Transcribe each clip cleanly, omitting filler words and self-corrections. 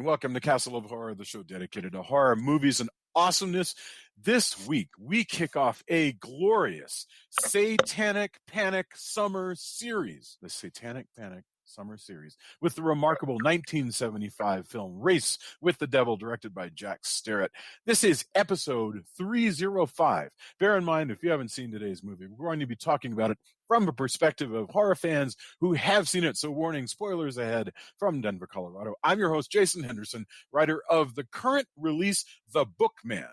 welcome to Castle of Horror, the show dedicated to horror movies and awesomeness. This week, we kick off a glorious Satanic Panic Summer Series. The Satanic Panic Summer Series with the remarkable 1975 film Race with the Devil, directed by Jack Starrett. This is episode 305. Bear in mind, if you haven't seen today's movie, we're going to be talking about it from a perspective of horror fans who have seen it. So warning, spoilers ahead from Denver, Colorado. I'm your host, Jason Henderson, writer of the current release, The Bookman.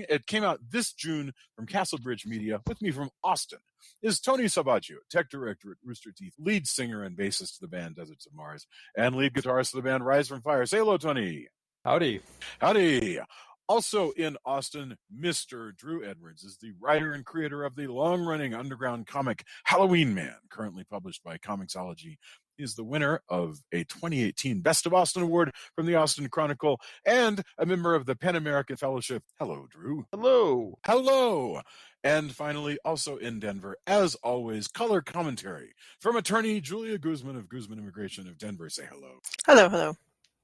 It came out this June from Castlebridge Media. With me from Austin is Tony Sabaccio, tech director at Rooster Teeth, lead singer and bassist of the band Deserts of Mars, and lead guitarist of the band Rise from Fire. Say hello, Tony. Howdy. Howdy. Also in Austin, Mr. Drew Edwards is the writer and creator of the long-running underground comic Halloween Man, currently published by Comixology. He is the winner of a 2018 Best of Austin Award from the Austin Chronicle and a member of the Pan American Fellowship. Hello, Drew. Hello. Hello. And finally, also in Denver, as always, color commentary from attorney Julia Guzman of Guzman Immigration of Denver. Say hello. Hello, hello.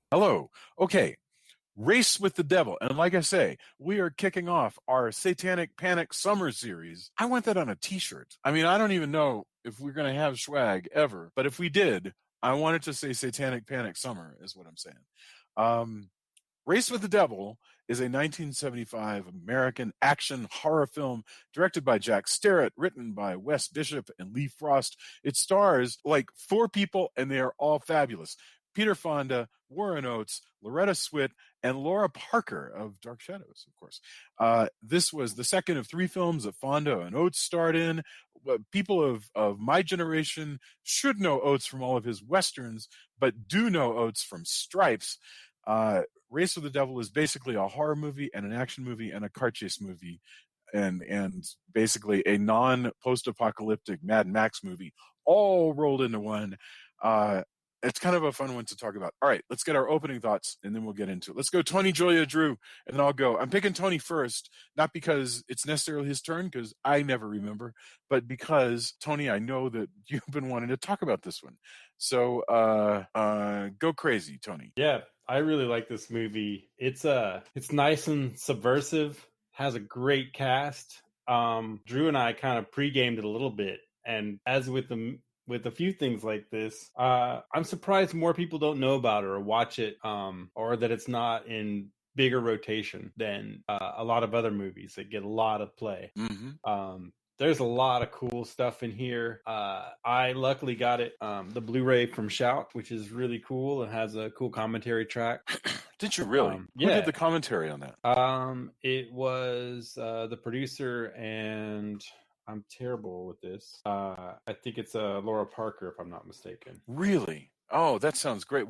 Hello. Okay. Race with the Devil. And like I say, we are kicking off our Satanic Panic Summer Series. I want that on a t-shirt. I mean, I don't even know if we're going to have swag ever, but if we did, I want it to say Satanic Panic Summer is what I'm saying. Race with the Devil is a 1975 American action horror film directed by Jack Starrett, written by Wes Bishop and Lee Frost. It stars like 4 people, and they are all fabulous. Peter Fonda, Warren Oates, Loretta Swit, and Laura Parker of Dark Shadows, of course. This was the second of 3 films that Fonda and Oates starred in. People of my generation should know Oates from all of his westerns, but do know Oates from Stripes. Race with the Devil is basically a horror movie and an action movie and a car chase movie and basically a non-post-apocalyptic Mad Max movie all rolled into one. It's kind of a fun one to talk about. All right, let's get our opening thoughts, and then we'll get into it. Let's go Tony, Julia, Drew, and then I'll go. I'm picking Tony first, not because it's necessarily his turn, because I never remember, but because, Tony, I know that you've been wanting to talk about this one. So go crazy, Tony. Yeah, I really like this movie. It's nice and subversive, has a great cast. Drew and I kind of pre-gamed it a little bit, and as with a few things like this, I'm surprised more people don't know about it or watch it, or that it's not in bigger rotation than a lot of other movies that get a lot of play. Mm-hmm. There's a lot of cool stuff in here. I luckily got it, the Blu-ray from Shout, which is really cool. It has a cool commentary track. Did you really? Yeah. Who did the commentary on that? It was the producer, and I'm terrible with this. I think it's Laura Parker, if I'm not mistaken. Really? Oh, that sounds great.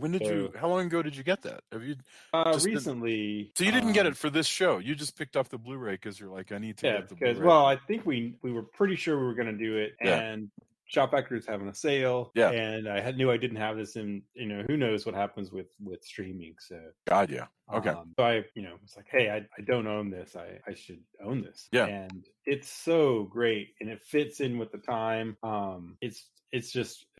How long ago did you get that? Have you recently? So you didn't get it for this show. You just picked up the Blu-ray because you're like, I need to get the Blu-ray. Well, I think we were pretty sure we were going to do it, and Shop Factory was having a sale, and I knew I didn't have this in. Who knows what happens with streaming? So God, yeah. Okay. So I, it's like, hey, I don't own this. I should own this. Yeah. And it's so great, and it fits in with the time.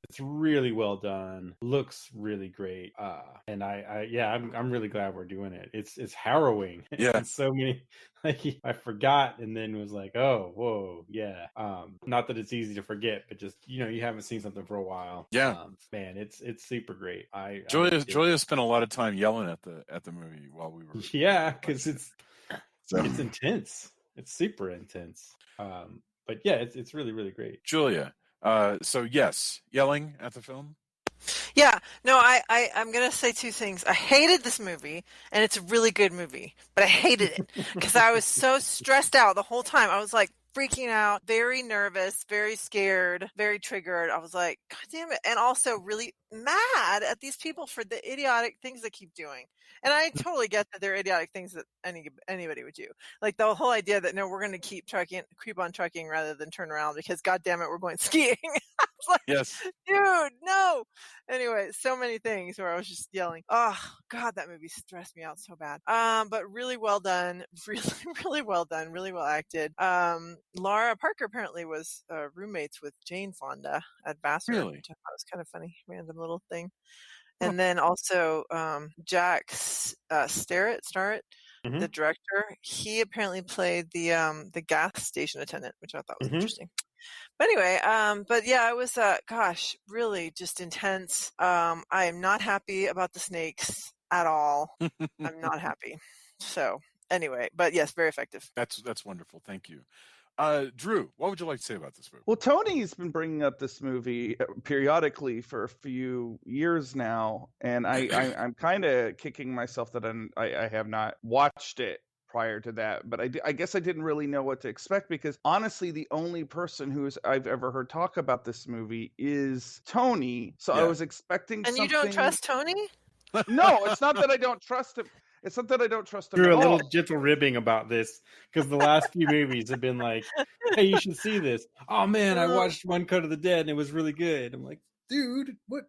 It's really well done. Looks really great. And I'm really glad we're doing it. It's harrowing. Yeah. It's so many, I forgot, and then was like, oh, whoa, yeah. Not that it's easy to forget, but just you haven't seen something for a while. Yeah. Man, it's super great. Julia spent a lot of time yelling at the movie while we were. Yeah, because it's intense. It's super intense. But yeah, it's really, really great. Julia. So yes, yelling at the film. Yeah, no, I'm going to say 2 things. I hated this movie, and it's a really good movie, but I hated it because I was so stressed out the whole time. I was like freaking out, very nervous, very scared, very triggered. I was like, God damn it. And also really mad at these people for the idiotic things they keep doing. And I totally get that they're idiotic things that anybody would do. Like the whole idea that, no, we're going to keep on trucking rather than turn around because, God damn it, we're going skiing. I was like, yes, dude, no. Anyway, so many things where I was just yelling. Oh, God, that movie stressed me out so bad. But really well done. Really, really well done. Really well acted. Laura Parker apparently was roommates with Jane Fonda at Vassar. Really? Which I thought was kind of funny. Random little thing. And then also Jack Starrett, Mhm. the director, he apparently played the gas station attendant, which I thought was interesting. But anyway, but yeah, it was gosh, really just intense. I am not happy about the snakes at all. I'm not happy. So anyway, but yes, very effective. That's wonderful. Thank you. Drew, what would you like to say about this movie? Well, Tony's been bringing up this movie periodically for a few years now, and I'm kind of kicking myself that I have not watched it prior to that, but I guess I didn't really know what to expect because honestly, the only person I've ever heard talk about this movie is Tony. So I was expecting And something. you don't trust Tony? No, it's not that I don't trust him. It's not that I don't trust him Drew, at a little all. gentle ribbing about this because the last few movies have been like, "Hey, you should see this." Oh man, I watched One Cut of the Dead and it was really good. I'm like, dude, what?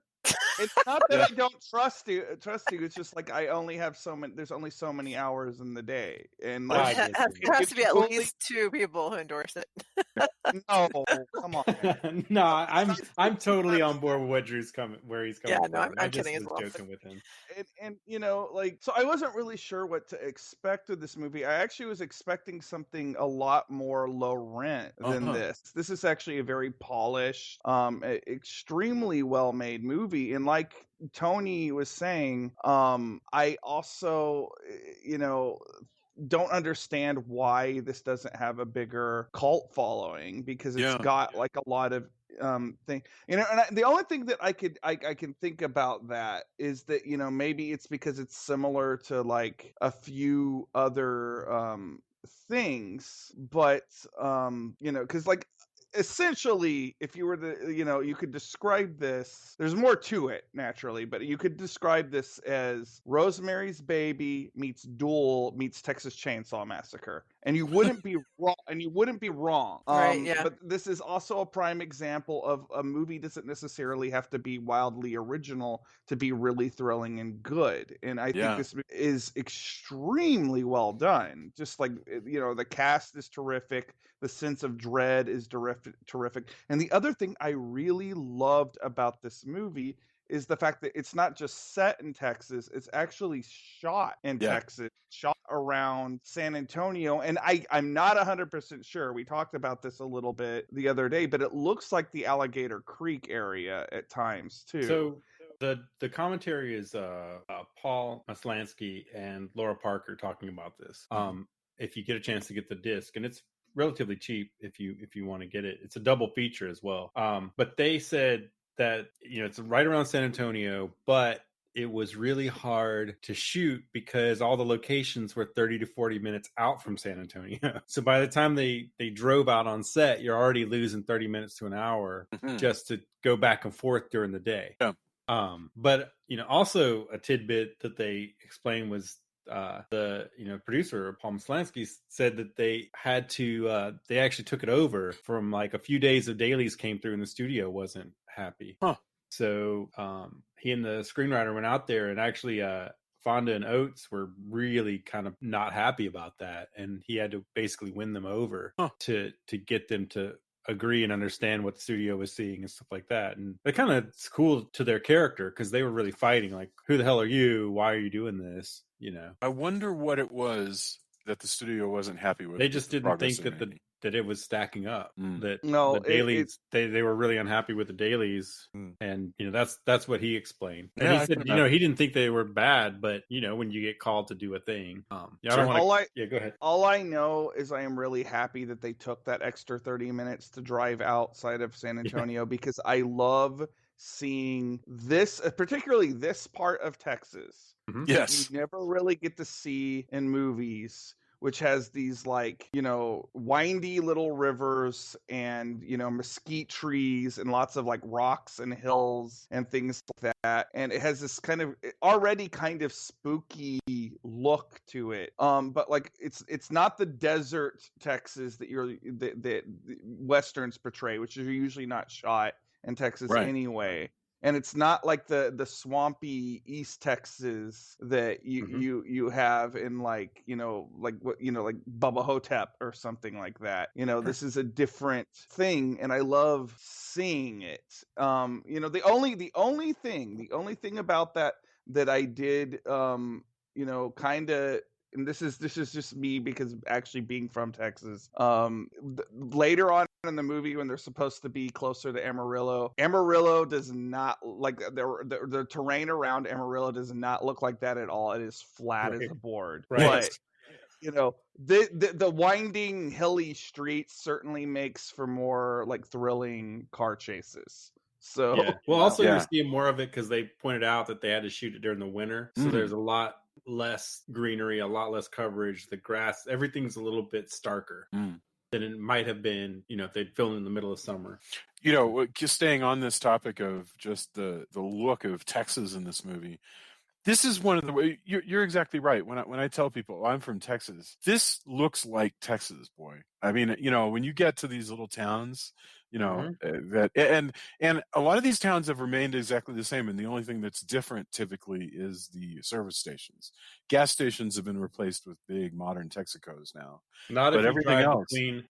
It's not that I don't trust you. It's just like I only have so many. There's only so many hours in the day, and like There has to be at least 2 people who endorse it. no, come on. No, I'm totally on board with what Drew's where he's coming. Yeah, no, from. I'm just kidding as was well. joking with him. And like, so I wasn't really sure what to expect with this movie. I actually was expecting something a lot more low rent than this. This is actually a very polished, extremely well made movie, and like Tony was saying, I also, don't understand why this doesn't have a bigger cult following because it's got like a lot of thing, and the only thing that I can think about that is that maybe it's because it's similar to like a few other things, but because like essentially if you were to you could describe this, there's more to it naturally, but you could describe this as Rosemary's Baby meets Duel meets Texas Chainsaw Massacre, and you wouldn't be wrong. Right, yeah. But this is also a prime example of a movie doesn't necessarily have to be wildly original to be really thrilling and good, and I think this is extremely well done. Just like the cast is terrific, the sense of dread is terrific. And the other thing I really loved about this movie is the fact that it's not just set in Texas, it's actually shot in Texas, shot around San Antonio. And I'm not 100% sure. We talked about this a little bit the other day, but it looks like the Alligator Creek area at times too. So the commentary is Paul Maslansky and Laura Parker talking about this. If you get a chance to get the disc, and it's relatively cheap if you want to get it. It's a double feature as well. But they said that it's right around San Antonio, but it was really hard to shoot because all the locations were 30 to 40 minutes out from San Antonio. So by the time they drove out on set, you're already losing 30 minutes to an hour just to go back and forth during the day. But also a tidbit that they explained was the producer Paul Maslansky said that they had to they actually took it over from like a few days of dailies came through and the studio wasn't happy. So he and the screenwriter went out there, and actually Fonda and Oates were really kind of not happy about that, and he had to basically win them over to get them to agree and understand what the studio was seeing and stuff like that. And it kind of it's cool to their character because they were really fighting, like, who the hell are you? Why are you doing this? I wonder what it was that the studio wasn't happy with. They just didn't think that it was stacking up. That no, the dailies they were really unhappy with the dailies, and that's what he explained. And he said he didn't think they were bad, but when you get called to do a thing, I don't want to. Go ahead. All I know is I am really happy that they took that extra 30 minutes to drive outside of San Antonio because I love seeing this, particularly this part of Texas. Yes, you never really get to see in movies, which has these like windy little rivers and mesquite trees and lots of like rocks and hills and things like that, and it has this kind of already kind of spooky look to it, but like it's not the desert Texas that westerns portray, which are usually not shot in Texas anyway. and it's not like the swampy East Texas that you have in like like Bubba Hotep or something like that. This is a different thing, and I love seeing it. The only thing about that I did kind of, and this is just me because actually being from Texas. Later on in the movie, when they're supposed to be closer to Amarillo does not, like, the terrain around Amarillo does not look like that at all. It is flat as a board. Right. But the winding hilly streets certainly makes for more like thrilling car chases. So yeah. Well, also you're seeing more of it because they pointed out that they had to shoot it during the winter, so there's a lot less greenery, a lot less coverage. The grass, everything's a little bit starker than it might have been, if they'd filmed in the middle of summer. Just staying on this topic of just the look of Texas in this movie. This is one of the. You're exactly right. When I tell people I'm from Texas, this looks like Texas, boy. I mean, when you get to these little towns, that and a lot of these towns have remained exactly the same, and the only thing that's different typically is the service stations. Gas stations have been replaced with big modern Texacos now. Not but if you everything drive else, between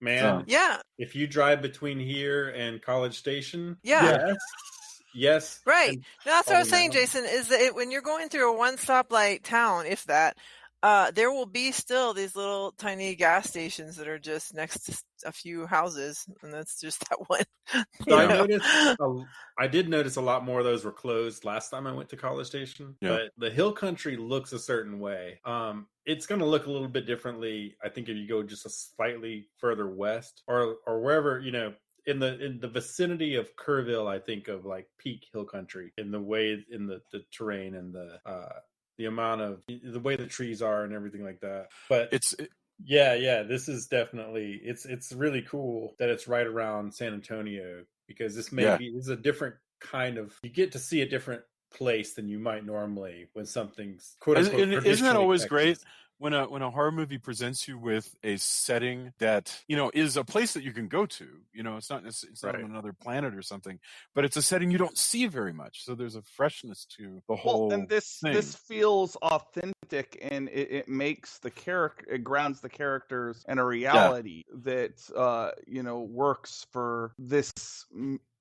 If you drive between here and College Station, yes. Right. No, that's what I was saying, now. Jason, is that when you're going through a one stoplight town, if that, there will be still these little tiny gas stations that are just next to a few houses, and that's just that one. So I did notice a lot more of those were closed last time I went to College Station. Yeah. But the hill country looks a certain way. It's going to look a little bit differently, I think, if you go just a slightly further west or wherever, in the vicinity of Kerrville. I think of like peak hill country in the way, in the terrain and the amount of the way the trees are and everything like that. But this is definitely, it's really cool that it's right around San Antonio, because this is a different kind of, you get to see a different place than you might normally when something's quote unquote. Isn't that always great when a horror movie presents you with a setting that is a place that you can go to? It's not on another planet or something, but it's a setting you don't see very much, so there's a freshness to the whole and this feels authentic, and it makes it grounds the characters in a reality that works for this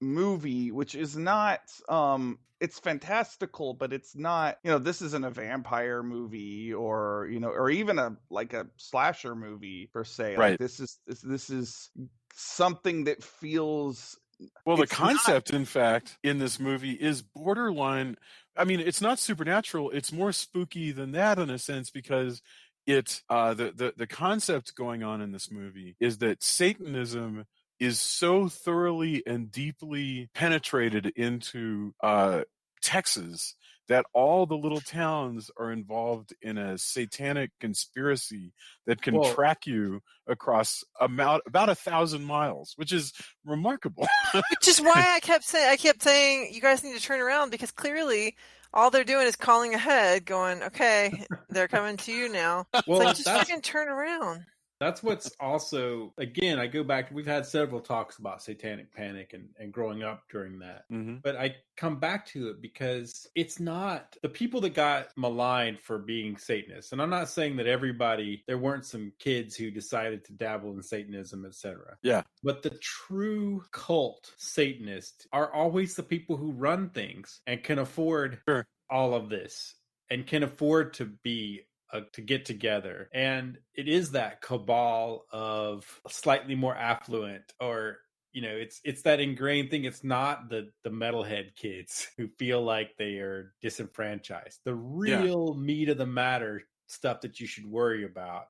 movie, which is not it's fantastical, but it's not, this isn't a vampire movie or even a slasher movie per se. Right. Like this is something that feels, well, the concept, in fact, in this movie is borderline. I mean, it's not supernatural. It's more spooky than that in a sense, because it the concept going on in this movie is that Satanism is so thoroughly and deeply penetrated into Texas that all the little towns are involved in a satanic conspiracy that can track you across about 1,000 miles, which is remarkable. Which is why I kept saying you guys need to turn around, because clearly all they're doing is calling ahead, going, okay, they're coming to you now. Well, it's just freaking turn around. That's what's also, again, I go back, we've had several talks about Satanic Panic and growing up during that. Mm-hmm. But I come back to it because it's not the people that got maligned for being Satanists. And I'm not saying that there weren't some kids who decided to dabble in Satanism, etc. Yeah. But the true cult Satanists are always the people who run things and can afford all of this and can afford to get together. And it is that cabal of slightly more affluent, or it's that ingrained thing. It's not the metalhead kids who feel like they are disenfranchised. The real meat of the matter stuff that you should worry about.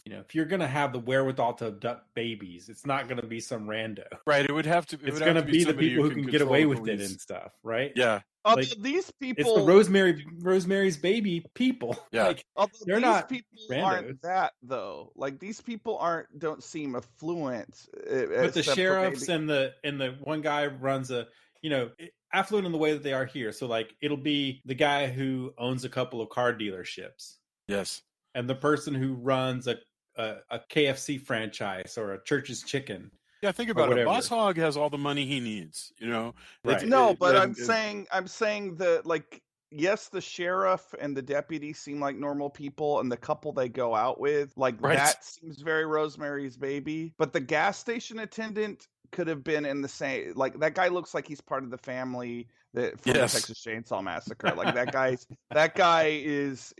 If you're gonna have the wherewithal to abduct babies, it's not gonna be some rando, right? It would have to. It's gonna be the people who can get away with it and stuff, right? Yeah. These people, it's the Rosemary's Baby people. Yeah. They're not people randos. aren't that though. Like these people don't seem affluent. But the sheriffs and the one guy runs affluent in the way that they are here. So it'll be the guy who owns a couple of car dealerships. Yes. And the person who runs a KFC franchise or a Church's Chicken. Yeah, think about it. whatever. Boss Hogg has all the money he needs, you know. Right. No, but I'm and- saying that, like, yes, the sheriff and the deputy seem like normal people, and the couple they go out with, like, Right. that seems very Rosemary's Baby. But the gas station attendant could have been in the same, like, that guy looks like he's part of the family that from Yes. the Texas Chainsaw Massacre. Like, that guy is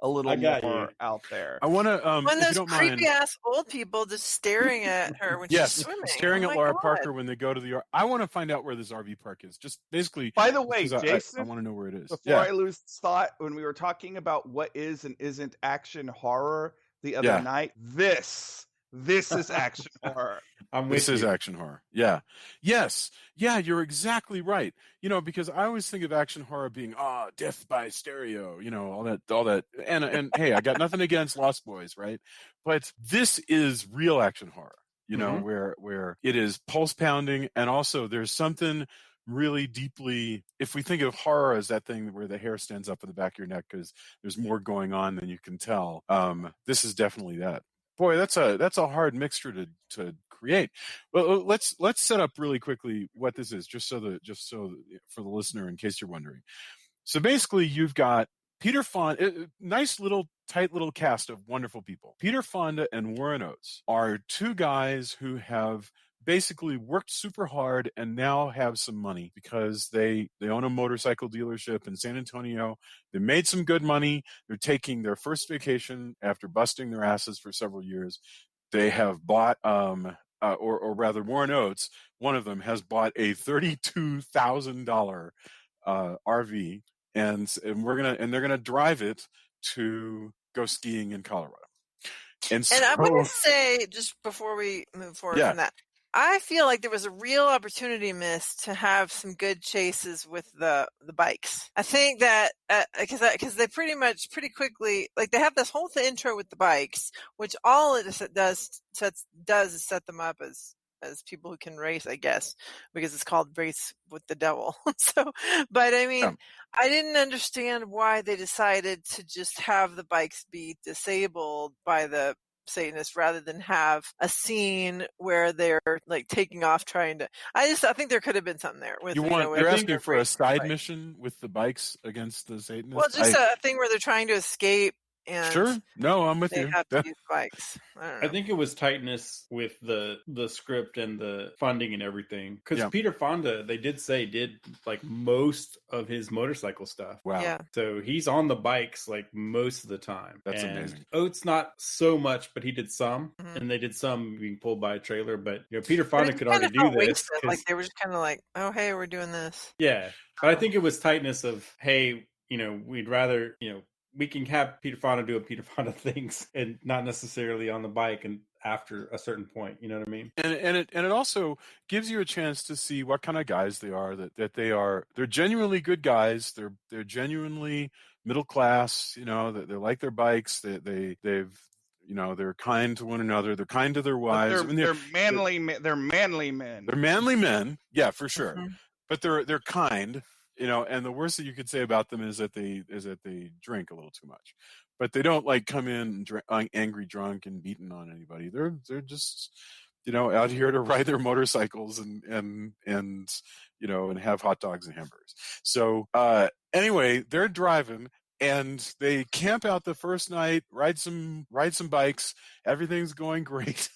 a little I got more you. out there. I want to, One of if you those don't mind, creepy ass old people just staring at her when yes, she's swimming. staring Oh at my Laura God. Parker when they go to the. I want to find out where this RV park is. Just basically, By the way, because Jason, I want to know where it is. before I lose thought, when we were talking about what is and isn't action horror the other Yeah. night, this is action horror. I'm with This is you. action horror. Yeah. Yes. Yeah, you're exactly right. You know, because I always think of action horror being death by stereo, you know, all that. And hey, I got nothing against Lost Boys, right? But this is real action horror, you know, where it is pulse pounding, and also there's something really deeply, if we think of horror as that thing where the hair stands up in the back of your neck because there's more going on than you can tell. This is definitely that. Boy, that's a hard mixture to create. Well, let's set up really quickly what this is, just so for the listener, in case you're wondering. So basically, you've got Peter Fonda, nice little tight little cast of wonderful people. Peter Fonda and Warren Oates are two guys who have basically worked super hard and now have some money because they own a motorcycle dealership in San Antonio. They made some good money. They're taking their first vacation after busting their asses for several years. They have bought, or rather, Warren Oates, one of them has bought a $32,000 RV, and they're gonna drive it to go skiing in Colorado. And I want to say, just before we move forward from that, I feel like there was a real opportunity missed to have some good chases with the bikes. I think that because they pretty quickly, like, they have this whole intro with the bikes, which all it does is set them up as people who can race, I guess, because it's called Race with the Devil. So, but I mean, I didn't understand why they decided to just have the bikes be disabled by the Satanist rather than have a scene where they're like taking off trying to. I think there could have been something there. With, you're asking for a side mission with the bikes against the Satanists? Well, just a thing where they're trying to escape. And sure. No, I'm with they you. have to use bikes. I don't know. I think it was tightness with the script and the funding and everything. Because Peter Fonda, they did like most of his motorcycle stuff. Wow. Yeah. So he's on the bikes like most of the time. That's amazing. Oates not so much, but he did some, and they did some being pulled by a trailer. But Peter Fonda could already do this. Like they were just kind of like, oh hey, we're doing this. Yeah, but I think it was tightness of, hey, we'd rather we can have Peter Fonda do a Peter Fonda things and not necessarily on the bike and after a certain point, you know what I mean? And it also gives you a chance to see what kind of guys they are, that they are. They're genuinely good guys. They're genuinely middle class, they like their bikes. They've they're kind to one another. They're kind to their wives. They're manly men. They're manly men. Yeah, for sure. Mm-hmm. But they're kind. And the worst that you could say about them is that they drink a little too much, but they don't like come in angry, drunk, and beating on anybody. They're just out here to ride their motorcycles and have hot dogs and hamburgers. So anyway, they're driving and they camp out the first night, ride some bikes. Everything's going great.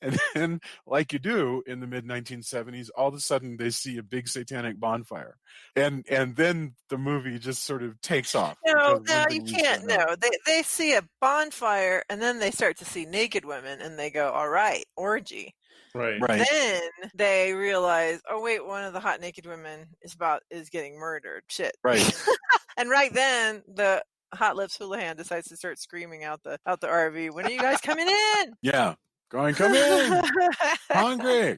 And then, like you do in the mid-1970s, all of a sudden they see a big satanic bonfire, and then the movie just sort of takes off. No, you can't. No, they see a bonfire, and then they start to see naked women, and they go, "All right, orgy." Right. Then they realize, oh wait, one of the hot naked women is getting murdered. Shit. Right. And right then the Hot Lips Houlihan decides to start screaming out the RV. When are you guys coming in? Yeah. Come in. Hungry.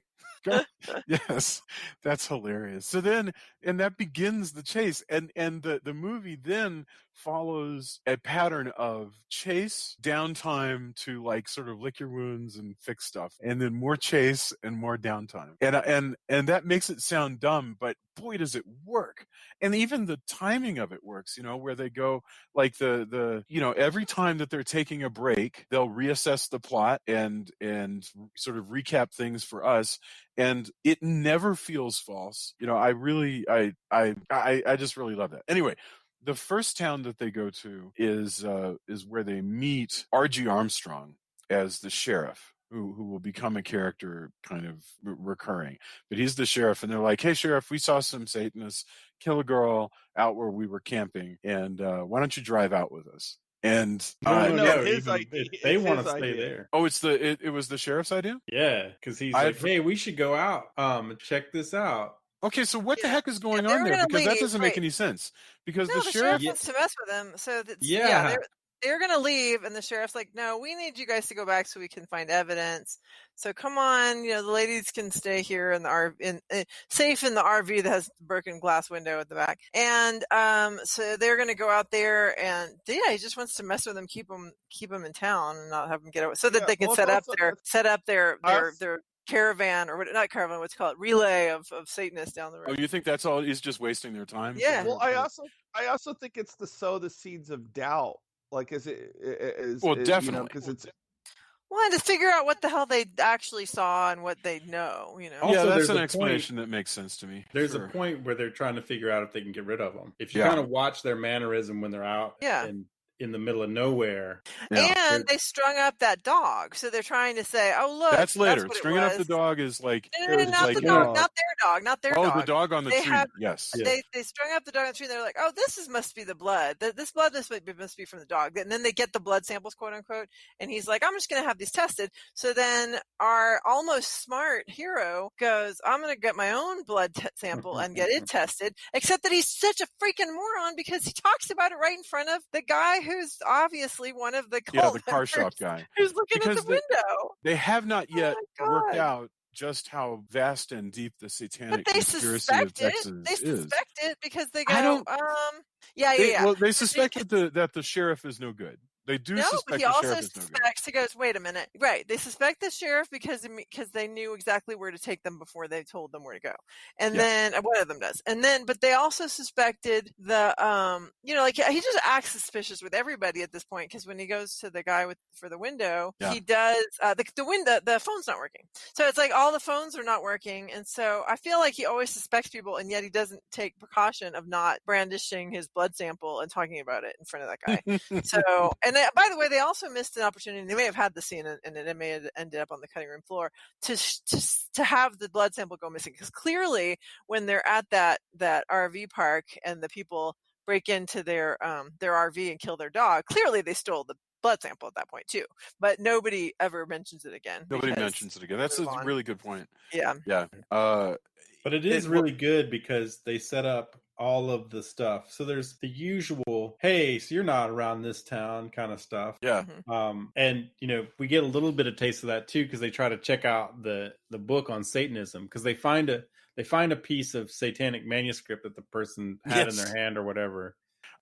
Yes, that's hilarious. So then, and that begins the chase, and the movie then follows a pattern of chase, downtime to like sort of lick your wounds and fix stuff, and then more chase and more downtime, and that makes it sound dumb, but boy does it work. And even the timing of it works, where they go like the every time that they're taking a break, they'll reassess the plot and sort of recap things for us, and it never feels false. I just really love that. Anyway, the first town that they go to is where they meet R.G. Armstrong as the sheriff, who will become a character kind of recurring. But he's the sheriff, and they're like, "Hey, sheriff, we saw some Satanists kill a girl out where we were camping, and why don't you drive out with us?" And No, his even idea. they It's want his to stay idea. there. oh, it was the sheriff's idea. Yeah, because he's I like, had "Hey, we should go out, and check this out." Okay, so what the Yeah. heck is going they on were there? gonna Because that leave, doesn't make right. any sense. Because No, the the sheriff, sheriff wants to mess with them. So that's Yeah. they're gonna leave, and the sheriff's like, "No, we need you guys to go back so we can find evidence. So come on, the ladies can stay here in the RV, safe in the RV that has the broken glass window at the back." And so they're gonna go out there, and he just wants to mess with them, keep them in town, and not have them get away, so that Yeah, they can well, set it's up their us. caravan, or what? Not caravan. What's it called? Relay of Satanists down the oh, road. you think that's all? He's just wasting their time? Yeah. Well, I also think it's to sow the seeds of doubt. Like, Well, definitely. because it's Well, and to figure out what the hell they actually saw and what they know. Yeah, Also, that's there's an a explanation that makes sense to me. There's Sure. a point where they're trying to figure out if they can get rid of them. If you Yeah. kind of watch their mannerism when they're out Yeah. in the middle of nowhere. Yeah. And they strung up that dog, so they're trying to say, "Oh, look, That's later. what it Stringing up the was." dog is like No, It was not like the you dog, know, not their dog, the dog on the They tree. have Yes. Yeah. they strung up the dog on the tree. And they're like, "Oh, must be the blood. This blood must be from the dog." And then they get the blood samples, quote unquote. And he's like, "I'm just going to have these tested." So then our almost smart hero goes, "I'm going to get my own blood sample and get it tested." Except that he's such a freaking moron, because he talks about it right in front of the guy who's obviously one of the cult the car members shop guy. who's looking Because at the window. They have not yet Oh my worked God. out just how vast and deep the satanic But they conspiracy of suspect it. Texas They is. suspect it because they I go, don't- yeah. Well, they suspect that the sheriff is no good. They do No, but suspect he the also sheriff is no good. suspects. He goes, "Wait a minute, right?" They suspect the sheriff because they knew exactly where to take them before they told them where to go, and Yeah. then one of them does, and then but they also suspected the like he just acts suspicious with everybody at this point, because when he goes to the guy for the window, Yeah. he does the phone's not working, so it's like all the phones are not working, and so I feel like he always suspects people, and yet he doesn't take precaution of not brandishing his blood sample and talking about it in front of that guy. So, and by the way, they also missed an opportunity. They may have had the scene, and it may have ended up on the cutting room floor to have the blood sample go missing, because clearly when they're at that RV park and the people break into their RV and kill their dog, clearly they stole the blood sample at that point too. But nobody ever mentions it again. Nobody mentions it again. That's a really good point. Yeah. Yeah. But it is really good because they set up all of the stuff. So there's the usual, "Hey, so you're not around this town" kind of stuff. Yeah. And we get a little bit of taste of that too, because they try to check out the book on Satanism, because they find a piece of satanic manuscript that the person had in their hand or whatever.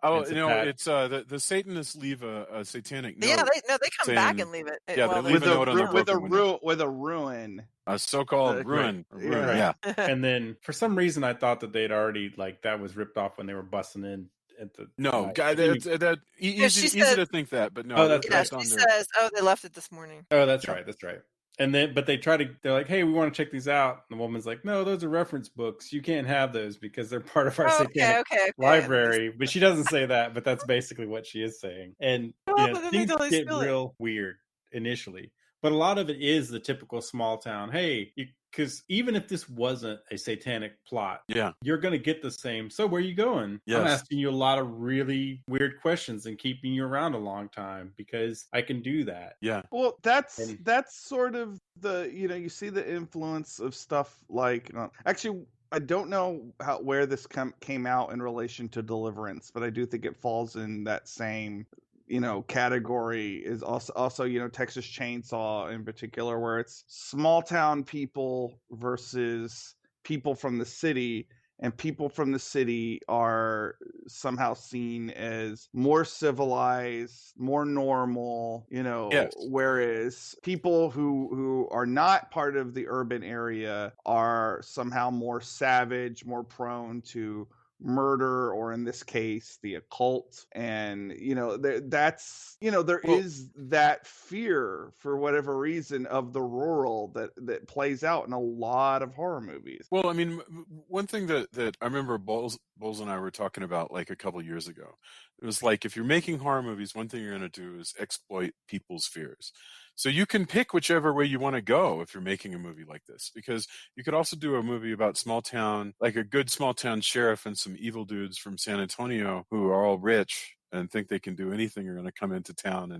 Oh, it's the Satanists leave a satanic note. Yeah, they come saying, back and leave it. Yeah, they leave a note on their broken window. with a ruin. A so-called ruin. Right. Yeah. And then for some reason I thought that they'd already, like, that was ripped off when they were busting in at the No, easy to think that, but no. Oh, that's right. She says, "Oh, they left it this morning." Oh, that's right. That's right. And then, but they're like, "Hey, we want to check these out." And the woman's like, "No, those are reference books. You can't have those because they're part of our satanic library." But she doesn't say that, but that's basically what she is saying. And things get real weird initially. But a lot of it is the typical small town. Hey, because even if this wasn't a satanic plot, you're going to get the same. "So where are you going?" Yes. I'm asking you a lot of really weird questions and keeping you around a long time because I can do that. Yeah. Well, that's sort of the, you see the influence of stuff like, actually, I don't know where this came out in relation to Deliverance, but I do think it falls in that same category is also Texas Chainsaw in particular, where it's small town people versus people from the city, and people from the city are somehow seen as more civilized, more normal, Yes. whereas people who are not part of the urban area are somehow more savage, more prone to murder, or in this case the occult. And there Well, is that fear, for whatever reason, of the rural that plays out in a lot of horror movies. Well, I mean, one thing that I remember Bowles and I were talking about like a couple years ago, it was like, if you're making horror movies, one thing you're going to do is exploit people's fears. So you can pick whichever way you want to go if you're making a movie like this, because you could also do a movie about small town, like a good small town sheriff and some evil dudes from San Antonio who are all rich and think they can do anything, are going to come into town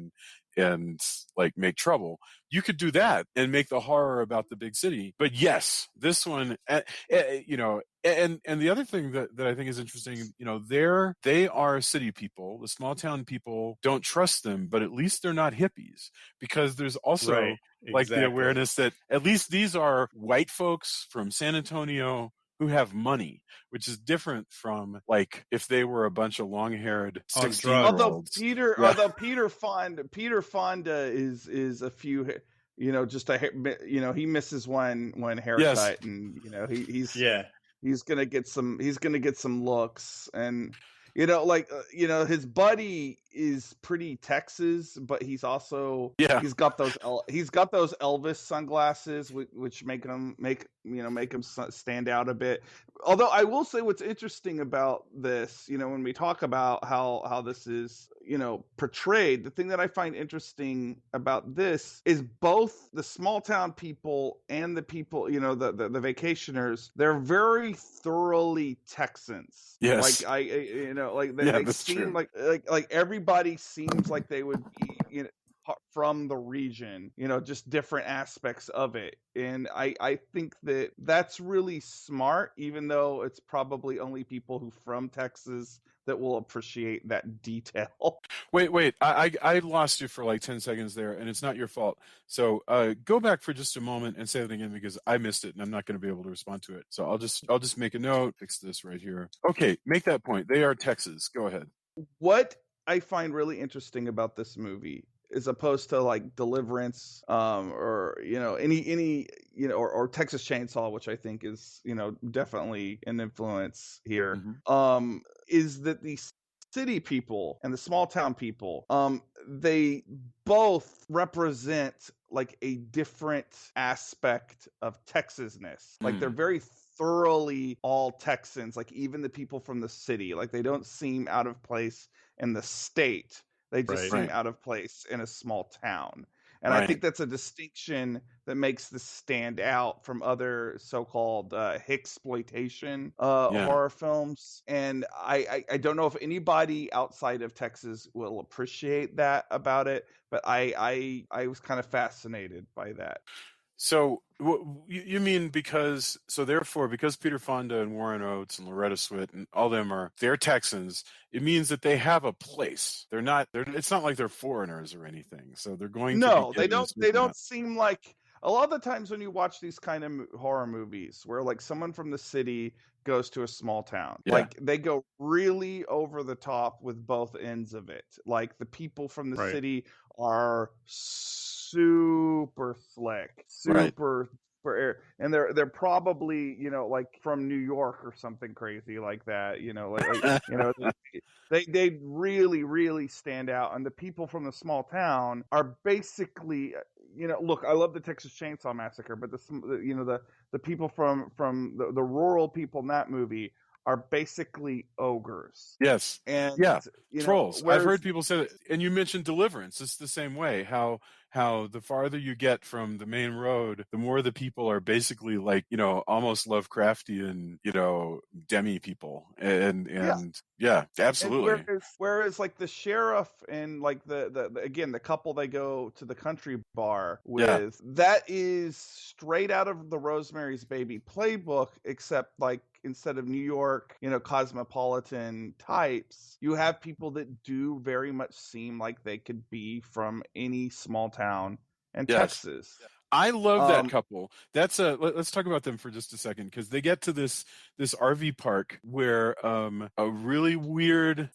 and like make trouble. You could do that and make the horror about the big city. But yes, this one, and the other thing that I think is interesting, they are city people. The small town people don't trust them, but at least they're not hippies, because there's also Right, like the exactly. awareness that at least these are white folks from San Antonio who have money, which is different from like if they were a bunch of long-haired On 16-year-olds. Although Peter Fonda is a few, just he misses one haircut, and he's gonna get some looks. And his buddy is pretty Texas, but he's also he's got those Elvis sunglasses, which make him stand out a bit. Although I will say, what's interesting about this, when we talk about how this is portrayed, the thing that I find interesting about this is both the small town people and the people, the vacationers, they're very thoroughly Texans. Yes. They seem like everybody seems like they would be from the region, just different aspects of it. And I think that's really smart, even though it's probably only people who from Texas that will appreciate that detail. Wait. I lost you for like 10 seconds there, and it's not your fault. So go back for just a moment and say it again, because I missed it and I'm not going to be able to respond to it. So I'll just make a note, fix this right here. Okay, make that point. They are Texas. Go ahead. What I find really interesting about this movie, as opposed to like Deliverance, or any or Texas Chainsaw, which I think is definitely an influence here, is that the city people and the small town people, they both represent like a different aspect of Texasness. Like they're very thoroughly all Texans. Like even the people from the city, like they don't seem out of place in the state. They just seem out of place in a small town. And I think that's a distinction that makes this stand out from other so-called Hicksploitation horror films. And I don't know if anybody outside of Texas will appreciate that about it, but I was kind of fascinated by that. So you mean because Peter Fonda and Warren Oates and Loretta Swit and all them they're Texans, it means that they have a place. It's not like they're foreigners or anything. So they're going to they don't seem like, a lot of the times when you watch these kind of horror movies where like someone from the city goes to a small town, like they go really over the top with both ends of it. Like the people from the city are super slick, super and they're probably like from New York or something crazy like that. They really stand out. And the people from the small town are basically, look, I love the Texas Chainsaw Massacre, but the people from the rural people in that movie are basically ogres. Yes. And trolls. I've heard people say that. And you mentioned Deliverance. It's the same way. How the farther you get from the main road, the more the people are basically like, almost Lovecraftian, demi people. And Yeah, And absolutely. whereas like the sheriff and like the again the couple they go to the country bar Yeah. with, that is straight out of the Rosemary's Baby playbook, except like instead of New York, cosmopolitan types, you have people that do very much seem like they could be from any small town in Yes. Texas. I love that Um, couple. Let's talk about them for just a second, because they get to this RV park where a really weird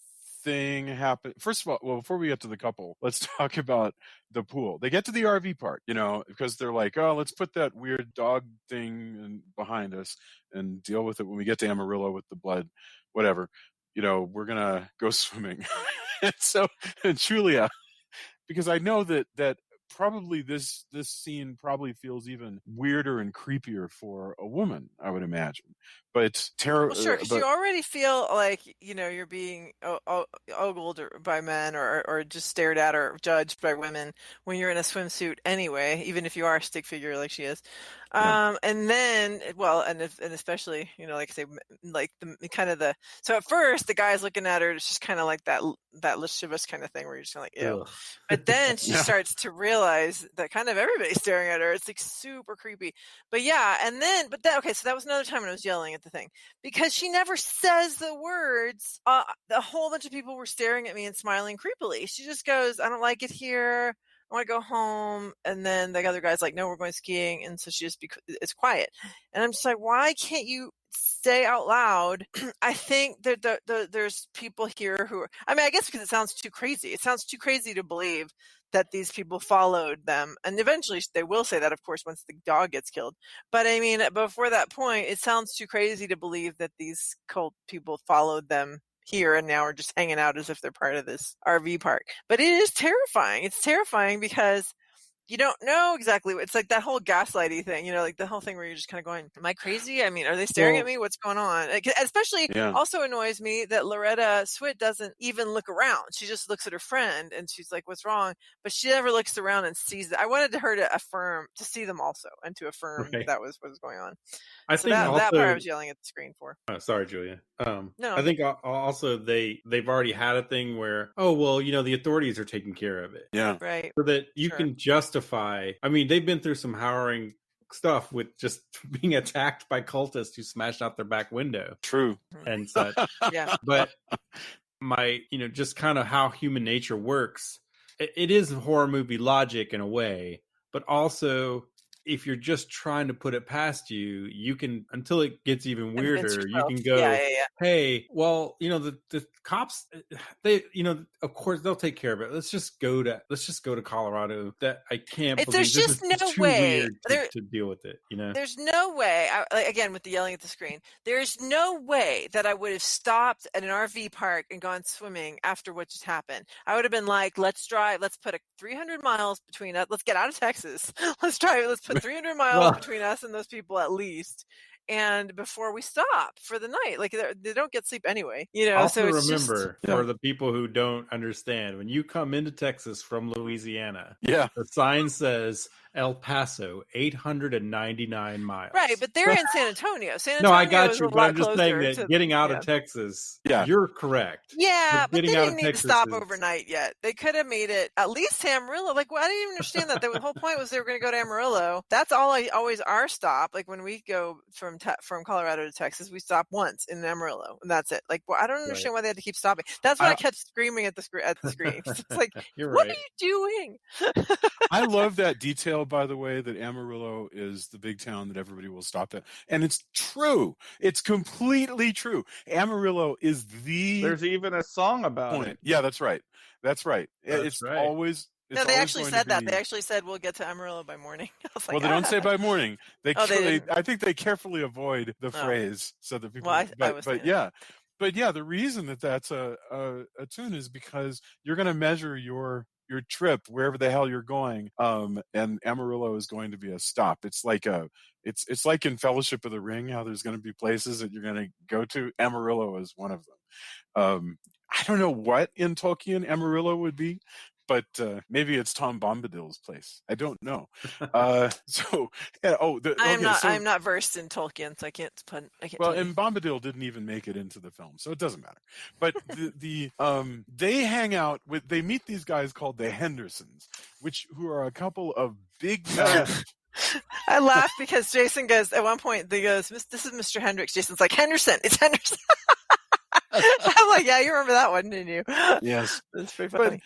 thing happened. First of all, well, before we get to the couple, let's talk about the pool. They get to the RV park, because they're like, oh, let's put that weird dog thing behind us and deal with it when we get to Amarillo with the blood, whatever. We're gonna go swimming. and Julia, because I know that probably this scene probably feels even weirder and creepier for a woman, I would imagine. But Well, sure, because you already feel like you're being ogled by men or just stared at or judged by women when you're in a swimsuit anyway, even if you are a stick figure like she is. And then, well, and especially, like I say, like the kind of so at first the guy's looking at her, it's just kind of like that lascivious kind of thing where you're just like, ew. But then she starts to realize that kind of everybody's staring at her. It's like super creepy. But yeah, okay, so that was another time when I was yelling at the thing because she never says the words. A whole bunch of people were staring at me and smiling creepily. She just goes, I don't like it here. I want to go home. And then the other guy's like, no, we're going skiing. And so she just it's quiet. And I'm just like, why can't you say out loud? I think that there's people here who I guess because it sounds too crazy. It sounds too crazy to believe that these people followed them. And eventually they will say that, of course, once the dog gets killed. But I mean, before that point, it sounds too crazy to believe that these cult people followed them here and now are just hanging out as if they're part of this RV park. But it is terrifying. It's terrifying because you don't know exactly. It's like that whole gaslighty thing, like the whole thing where you're just kind of going, am I crazy? I mean, are they staring at me? What's going on? Especially also annoys me that Loretta Swit doesn't even look around. She just looks at her friend and she's like, what's wrong? But she never looks around and sees it. I wanted her to see them also and to affirm that was what was going on. I think that part I was yelling at the screen for. Oh, sorry, Julia. No. I think also they've already had a thing where, oh, well, the authorities are taking care of it. Yeah. Right. So that you can justify. I mean, they've been through some harrowing stuff with just being attacked by cultists who smashed out their back window. True. And such. Yeah. But just kind of how human nature works. It is horror movie logic in a way, but also if you're just trying to put it past you, you can, until it gets even weirder, you can go, hey, well, the cops, they, of course they'll take care of it. Let's just go to Colorado. That I can't believe there's this just is no too way weird to deal with it. There's no way, again, with the yelling at the screen, there's no way that I would have stopped at an RV park and gone swimming after what just happened. I would have been like, let's drive, let's put 300 miles between us. Let's get out of Texas. Let's put 300 miles between us and those people at least. And before we stop for the night, like they don't get sleep anyway, Also, so it's remember, for the people who don't understand, when you come into Texas from Louisiana, the sign says El Paso, 899 miles. Right, but they're in San Antonio. No, I got you, but I'm just saying that getting out of Texas, you're correct. Yeah, but they didn't need to stop overnight yet. They could have made it at least Amarillo. Like, I didn't even understand that. The whole point was they were going to go to Amarillo. That's always our stop. Like when we go from Colorado to Texas, we stop once in Amarillo, and that's it. Like, I don't understand why they had to keep stopping. That's why I kept screaming at the screen. It's like, what are you doing? I love that detail, by the way, that Amarillo is the big town that everybody will stop at. And it's true. It's completely true. Amarillo is There's even a song about it. Yeah, that's right. That's right. Always... No, they actually said that. They actually said we'll get to Amarillo by morning. They don't say by morning. I think they carefully avoid the phrase so that people... But the reason that's a tune is because you're going to measure your trip wherever the hell you're going, and Amarillo is going to be a stop. It's like it's like in Fellowship of the Ring, how there's going to be places that you're going to go to. Amarillo is one of them. I don't know what in Tolkien Amarillo would be, but maybe it's Tom Bombadil's place. I don't know. So yeah. I'm not versed in Tolkien, so I can't Well, tell you. and Bombadil didn't even make it into the film, so it doesn't matter. But they hang out with. They meet these guys called the Hendersons, who are a couple of big men. I laugh because Jason goes at one point. They goes, "This is Mr. Hendricks." Jason's like, "Henderson, it's Henderson." I'm like, "Yeah, you remember that one, didn't you?" Yes, that's pretty funny.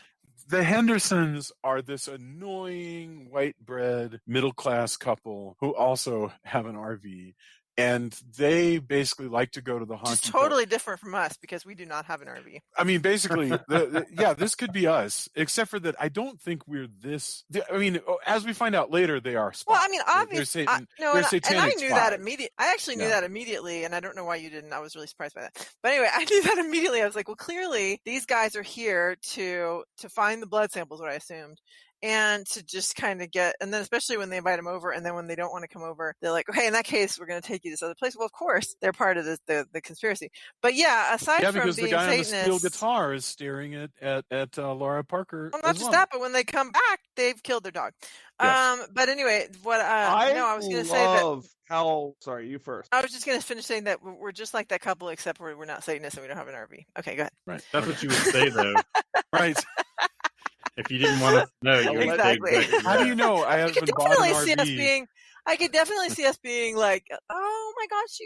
The Hendersons are this annoying white bread middle class couple who also have an RV, and they basically like to go to the haunted. Just totally different from us because we do not have an RV. I mean, basically, this could be us, except for that I don't think we're this. I mean, as we find out later, they are spies. Well, I mean, obviously, they're satanic and I knew spies. that immediately. I actually knew that immediately, and I don't know why you didn't. I was really surprised by that. But anyway, I knew that immediately. I was like, well, clearly these guys are here to find the blood samples, what I assumed. And to just kind of get, and then especially when they invite them over, and then when they don't want to come over, they're like, okay, in that case, we're going to take you to this other place. Well, of course, they're part of the conspiracy. But yeah, aside from because being the guy Satanists, on the steel guitar is staring at Laura Parker. Well, not just that, but when they come back, they've killed their dog. Yes. But anyway, what I was going to say that. Sorry, you first. I was just going to finish saying that we're just like that couple, except we're not Satanists and we don't have an RV. Okay, go ahead. Right. That's what you would say, though. Right. If you didn't want to know, you would Exactly. say. How do you know I haven't bought an RV? I could definitely see us being like, oh my gosh,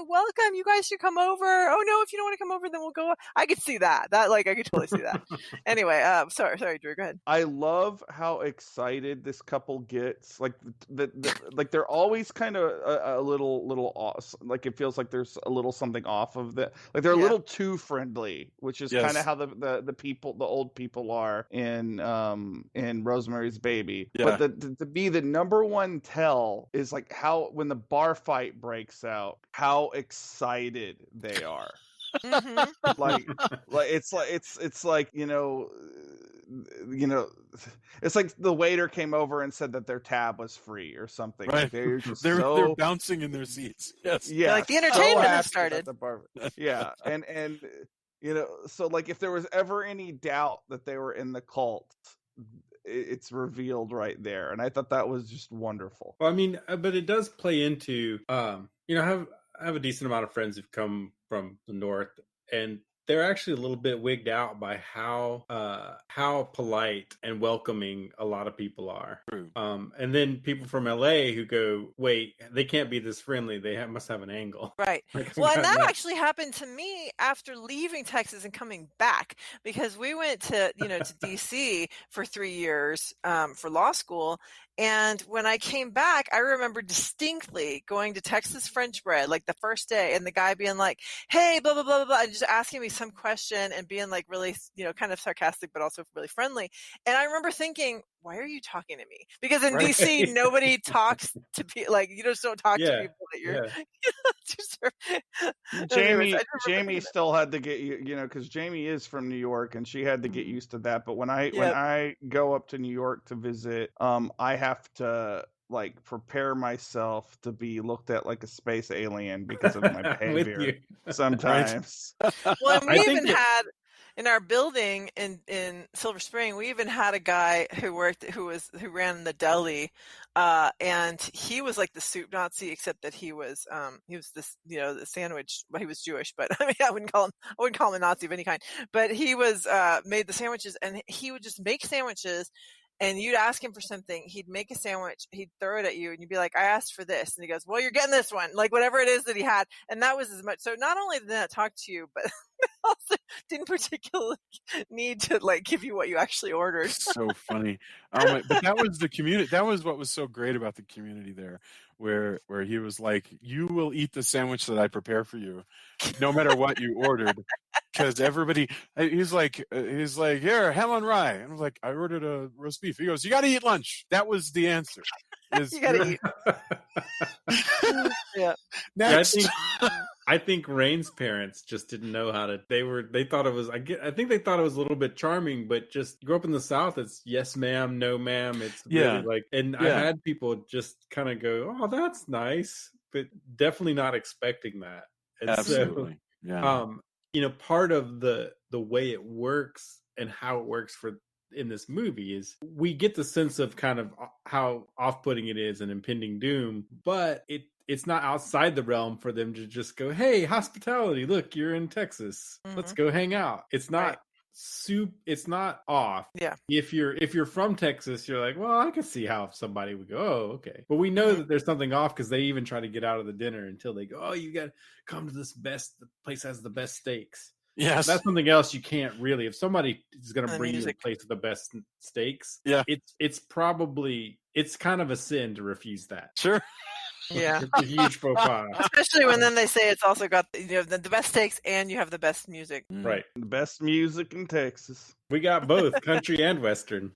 welcome, you guys should come over. Oh no, if you don't want to come over, then we'll go. I could see that. I could totally see that. Anyway, sorry, Drew, go ahead. I love how excited this couple gets. Like like they're always kind of a little off. Like it feels like there's a little something off of that. Like they're a little too friendly, which is kind of how the old people are in Rosemary's Baby. Yeah. But to be the number one tell is like how when the bar fight breaks out, how excited they are. Mm-hmm. like it's like it's like the waiter came over and said that their tab was free or something. Right. Like They're bouncing in their seats. Yes. Yeah. Like the entertainment has started. Yeah. And so like if there was ever any doubt that they were in the cult, it's revealed right there, and I thought that was just wonderful. Well, I mean, but it does play into, I have a decent amount of friends who've come from the north, and they're actually a little bit wigged out by how polite and welcoming a lot of people are. True. And then people from LA who go, wait, they can't be this friendly. They must have an angle. Right. Well, and that actually happened to me after leaving Texas and coming back, because we went to DC for 3 years for law school. And when I came back, I remember distinctly going to Texas French Bread, like the first day, and the guy being like, hey, blah, blah, blah, blah, blah, and just asking me some question and being like really, kind of sarcastic, but also really friendly. And I remember thinking, why are you talking to me? Because in DC, nobody talks to people, like, you just don't talk to people that you're. Jamie still had to get because Jamie is from New York and she had to get used to that. But when I go up to New York to visit, I have to like prepare myself to be looked at like a space alien because of my behavior sometimes. Well, and we even had in our building in Silver Spring, we even had a guy who ran the deli, and he was like the soup Nazi, except that he was this the sandwich. Well, he was Jewish, but I mean I wouldn't call him a Nazi of any kind. But he was made the sandwiches, and he would just make sandwiches. And you'd ask him for something, he'd make a sandwich, he'd throw it at you, and you'd be like, I asked for this. And he goes, well, you're getting this one, like whatever it is that he had. And that was as much. So not only did that talk to you, but also didn't particularly need to like give you what you actually ordered. So funny. But that was the community. That was what was so great about the community there, where he was like, you will eat the sandwich that I prepare for you, no matter what you ordered. Because everybody, he's like, here, ham on rye. And I was like, I ordered a roast beef. He goes, you got to eat lunch. That was the answer. You got to eat. Yeah. Next. I think Rain's parents just didn't know how to. They thought it was. I think they thought it was a little bit charming, but just grew up in the South. It's yes, ma'am, no, ma'am. It's really like, and I had people just kind of go, oh, that's nice, but definitely not expecting that. And absolutely. So, part of the way it works and how it works for in this movie is we get the sense of kind of how off-putting it is and impending doom, but it's not outside the realm for them to just go, hey, hospitality, look, you're in Texas, let's go hang out. It's not it's not off. Yeah. If you're from Texas, you're like, well, I can see how somebody would go, oh, okay. But we know that there's something off because they even try to get out of the dinner until they go, oh, you got to come to the place has the best steaks. Yes. That's something else you can't really, if somebody is going to bring you to a place with the best steaks, it's kind of a sin to refuse that. Sure. Yeah. It's a huge faux pas. Especially when then they say it's also got the best steaks and you have the best music. Right. The best music in Texas. We got both country and Western.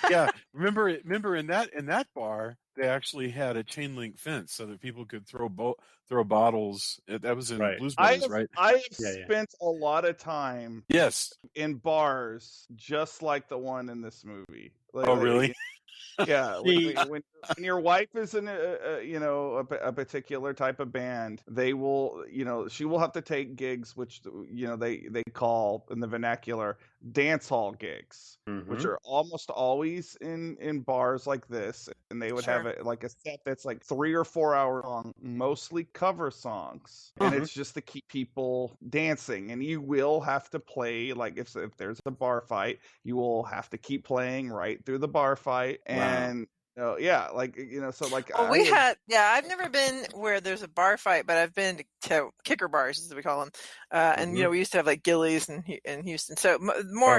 Yeah. Remember in that bar, they actually had a chain link fence so that people could throw bottles. That was in Blues Brothers, right? I have spent a lot of time in bars just like the one in this movie. Oh, really? Yeah, when your wife is in a particular type of band, they will, she will have to take gigs, which they call in the vernacular dance hall gigs, which are almost always in bars like this, and they would have a set that's like 3 or 4 hours long, mostly cover songs, and it's just to keep people dancing. And you will have to play, like if there's a bar fight, you will have to keep playing right through the bar fight. And I've never been where there's a bar fight, but I've been to kicker bars, as we call them, and we used to have like Gillies in Houston, so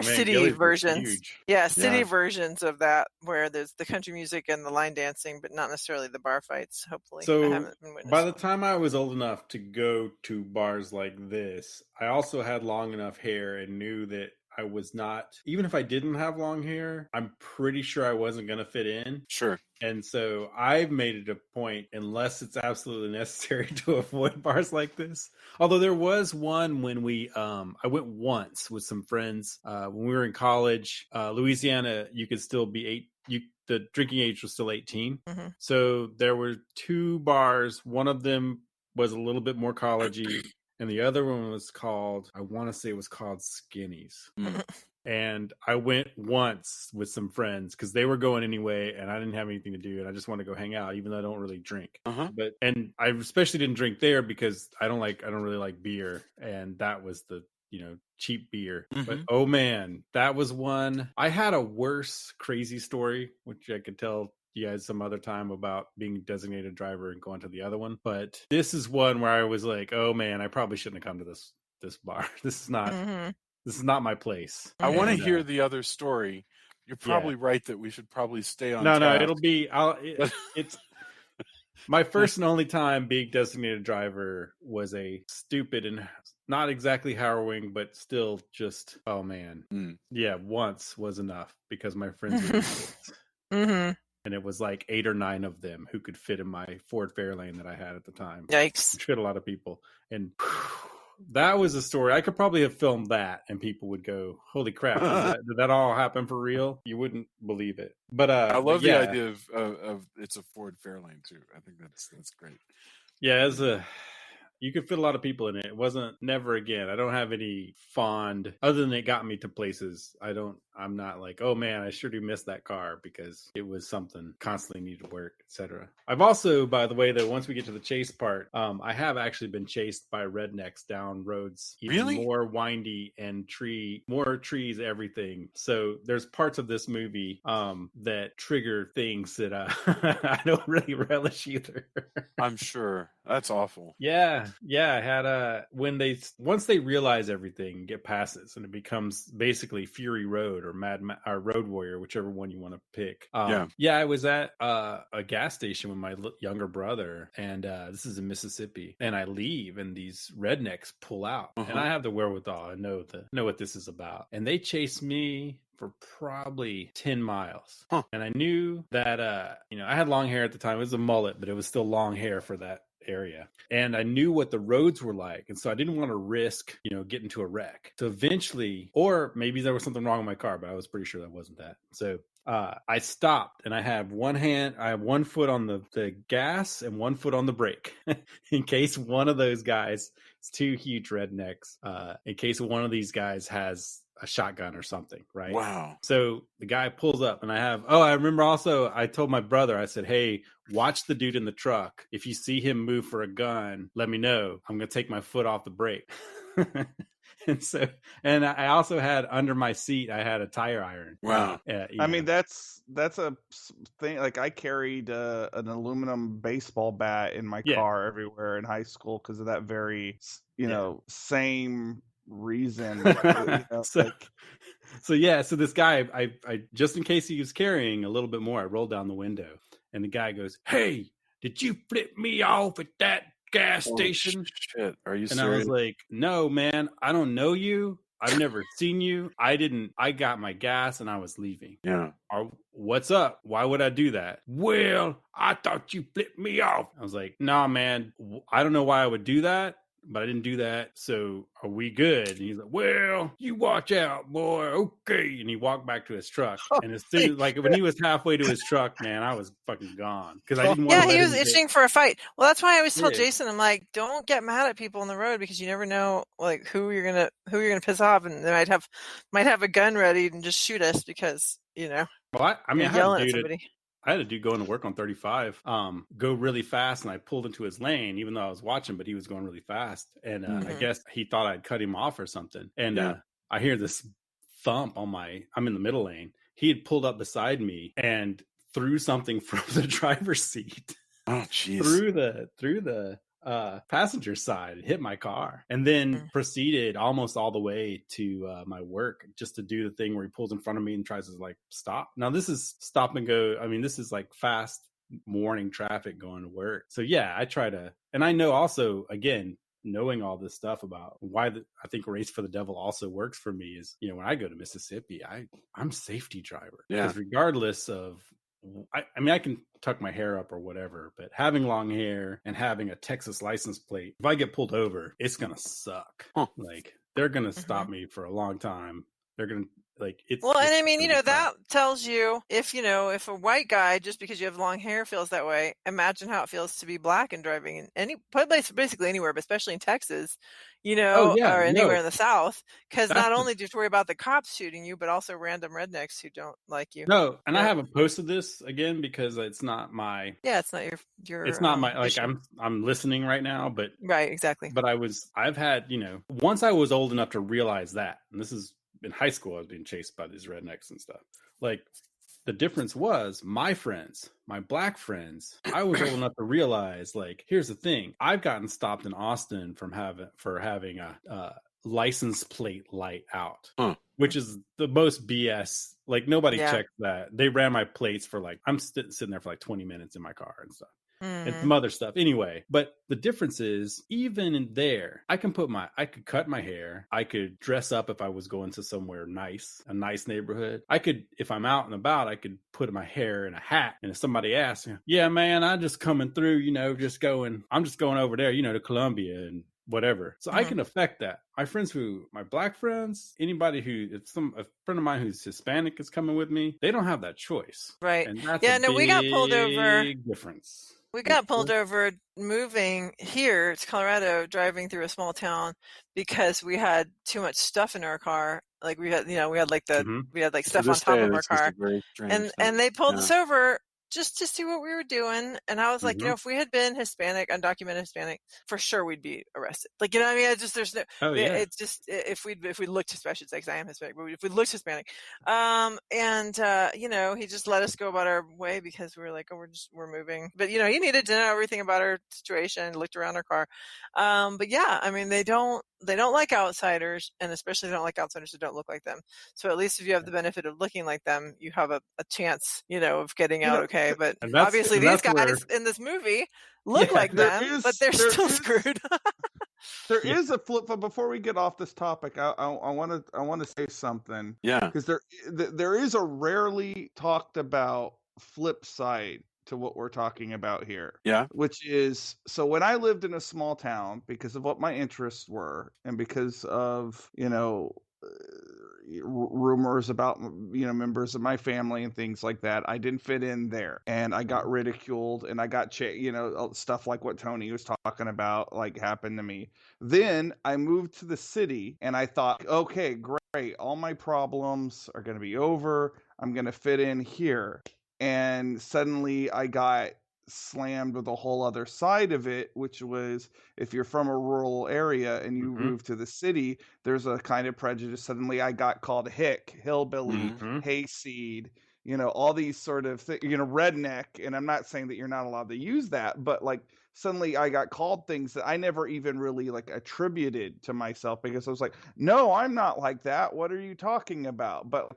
city Gillies versions, city versions of that, where there's the country music and the line dancing, but not necessarily the bar fights. Hopefully, so I haven't been witnessing. By the time I was old enough to go to bars like this, I also had long enough hair and knew that I was not, even if I didn't have long hair, I'm pretty sure I wasn't going to fit in. Sure. And so I've made it a point, unless it's absolutely necessary, to avoid bars like this. Although there was one when I went once with some friends when we were in college. Louisiana, you could still be the drinking age was still 18. So there were 2 bars. One of them was a little bit more collegey. And the other one was called, I want to say it was called Skinnies. And I went once with some friends because they were going anyway, and I didn't have anything to do, and I just wanted to go hang out, even though I don't really drink. And I especially didn't drink there because I don't really like beer, and that was the cheap beer. But oh man, that was one. I had a worse crazy story, which I could tell you guys some other time about being designated driver and going to the other one. But this is one where I was like, oh man, I probably shouldn't have come to this bar. This is not my place. I want to hear the other story. You're probably right that we should probably stay on. No, it'll be. It's my first and only time being designated driver was a stupid and not exactly harrowing, but still just, oh man, once was enough because my friends were kids. And it was like 8 or 9 of them who could fit in my Ford Fairlane that I had at the time. Yikes. Which fit a lot of people. And that was a story. I could probably have filmed that and people would go, holy crap, did that all happen for real? You wouldn't believe it. But I love the idea of it's a Ford Fairlane too. I think that's great. Yeah, you could fit a lot of people in it. It wasn't never again. I don't have any fond, other than it got me to places. I'm not like, oh man, I sure do miss that car because it was something constantly needed work, etc. I've also, by the way, though, once we get to the chase part, I have actually been chased by rednecks down roads, even more windy and more trees, everything. So there's parts of this movie that trigger things that I don't really relish either. I'm sure. That's awful. Yeah. I had once they realize everything, get past this, and it becomes basically Fury Road or Road Warrior, whichever one you want to pick. I was at a gas station with my younger brother, and this is in Mississippi, and I leave, and these rednecks pull out, and I have the wherewithal. I know what this is about, and they chase me for probably 10 miles. And I knew that I had long hair at the time. It was a mullet, but it was still long hair for that area, and I knew what the roads were like, and so I didn't want to risk getting to a wreck. So eventually, or maybe there was something wrong with my car, but I was pretty sure that wasn't that. So I stopped, and I have one foot on the gas and one foot on the brake in case one of those guys, it's 2 huge rednecks, in case one of these guys has a shotgun or something, right? Wow. So the guy pulls up, and I remember also I told my brother, I said, hey, watch the dude in the truck. If you see him move for a gun, let me know. I'm going to take my foot off the brake. And I also had under my seat, I had a tire iron. Wow. I mean, that's a thing. Like, I carried an aluminum baseball bat in my car everywhere in high school because of that very, same reason. So this guy, I just in case he was carrying a little bit more, I rolled down the window, and the guy goes, hey, did you flip me off at that gas station? Shit, are you serious? And I was like, no, man, I don't know you. I've never seen you. I got my gas and I was leaving. Yeah. What's up? Why would I do that? Well, I thought you flipped me off. I was like, nah, man, I don't know why I would do that, but I didn't do that. So are we good? And he's like, well, you watch out, boy. Okay. And he walked back to his truck. And as soon as, when he was halfway to his truck, man, I was fucking gone. Because I didn't want to. Yeah, he was itching for a fight. Well, that's why I always tell Jason, I'm like, don't get mad at people on the road because you never know who you're gonna piss off, and they might have a gun ready and just shoot us because, Well, I mean, yelling at somebody. I had a dude going to work on 35, go really fast, and I pulled into his lane, even though I was watching, but he was going really fast. And I guess he thought I'd cut him off or something. And I hear this thump I'm in the middle lane. He had pulled up beside me and threw something from the driver's seat. Oh, jeez. Through the passenger side, hit my car, and then proceeded almost all the way to my work just to do the thing where he pulls in front of me and tries to stop. Now this is stop and go. I mean, this is fast morning traffic going to work. So yeah, I try to, and I know also, again, knowing all this stuff about why I think Race for the Devil also works for me is, when I go to Mississippi, I'm safety driver. Because regardless of, I mean, I can tuck my hair up or whatever, but having long hair and having a Texas license plate, if I get pulled over, it's going to suck. Huh. They're going to stop me for a long time. They're going to, it's. Well, and I mean, that tells you if a white guy, just because you have long hair, feels that way, imagine how it feels to be black and driving in any place, basically anywhere, but especially in Texas, or anywhere in the South. Because not only do you have to worry about the cops shooting you, but also random rednecks who don't like you. No, and I haven't posted this again because it's not my. Yeah, it's not your. It's not my I'm listening right now, but right, exactly. But I've had once I was old enough to realize that, and this is. In high school, I was being chased by these rednecks and stuff. The difference was my friends, my black friends, I was old enough to realize, here's the thing. I've gotten stopped in Austin for having a license plate light out, which is the most BS. Nobody checked that. They ran my plates for I'm sitting there for 20 minutes in my car and stuff. And some other stuff anyway. But the difference is, even in there, I could cut my hair. I could dress up if I was going to somewhere nice, a nice neighborhood. I could, if I'm out and about, I could put my hair in a hat. And if somebody asks, yeah, man, I'm just coming through, I'm just going over there, to Columbia and whatever. So I can affect that. My black friends, anybody a friend of mine who's Hispanic is coming with me, they don't have that choice. Right. And that's we got pulled over. Big difference. We got pulled over moving here to Colorado, driving through a small town because we had too much stuff in our car. We had stuff on top of our car, and they pulled us over just to see what we were doing. And I was like, if we had been Hispanic, undocumented Hispanic, for sure we'd be arrested. I mean, there's no, it's just, if we looked Hispanic, I should say, because I am Hispanic, but if we looked Hispanic, he just let us go about our way because we were like, we're moving. But, he needed to know everything about our situation, looked around our car. But yeah, I mean, they don't like outsiders, and especially they don't like outsiders who don't look like them. So at least if you have the benefit of looking like them, you have a chance, of getting out okay. But obviously these guys in this movie look like them, but they're still screwed. There is a flip. But before we get off this topic, I want to say something. Yeah, because there is a rarely talked about flip side to what we're talking about here. Yeah. Which is, so when I lived in a small town, because of what my interests were and because of, rumors about, members of my family and things like that. I didn't fit in there, and I got ridiculed, and I got stuff like what Tony was talking about like happened to me. Then I moved to the city, and I thought, okay, great, all my problems are going to be over. I'm going to fit in here. And suddenly I got slammed with a whole other side of it, which was, if you're from a rural area and you move to the city, there's a kind of prejudice. Suddenly I got called hick, hillbilly, hayseed, all these sort of things, redneck. And I'm not saying that you're not allowed to use that, but like suddenly I got called things that I never even really like attributed to myself, because I was like, no, I'm not like that. What are you talking about? But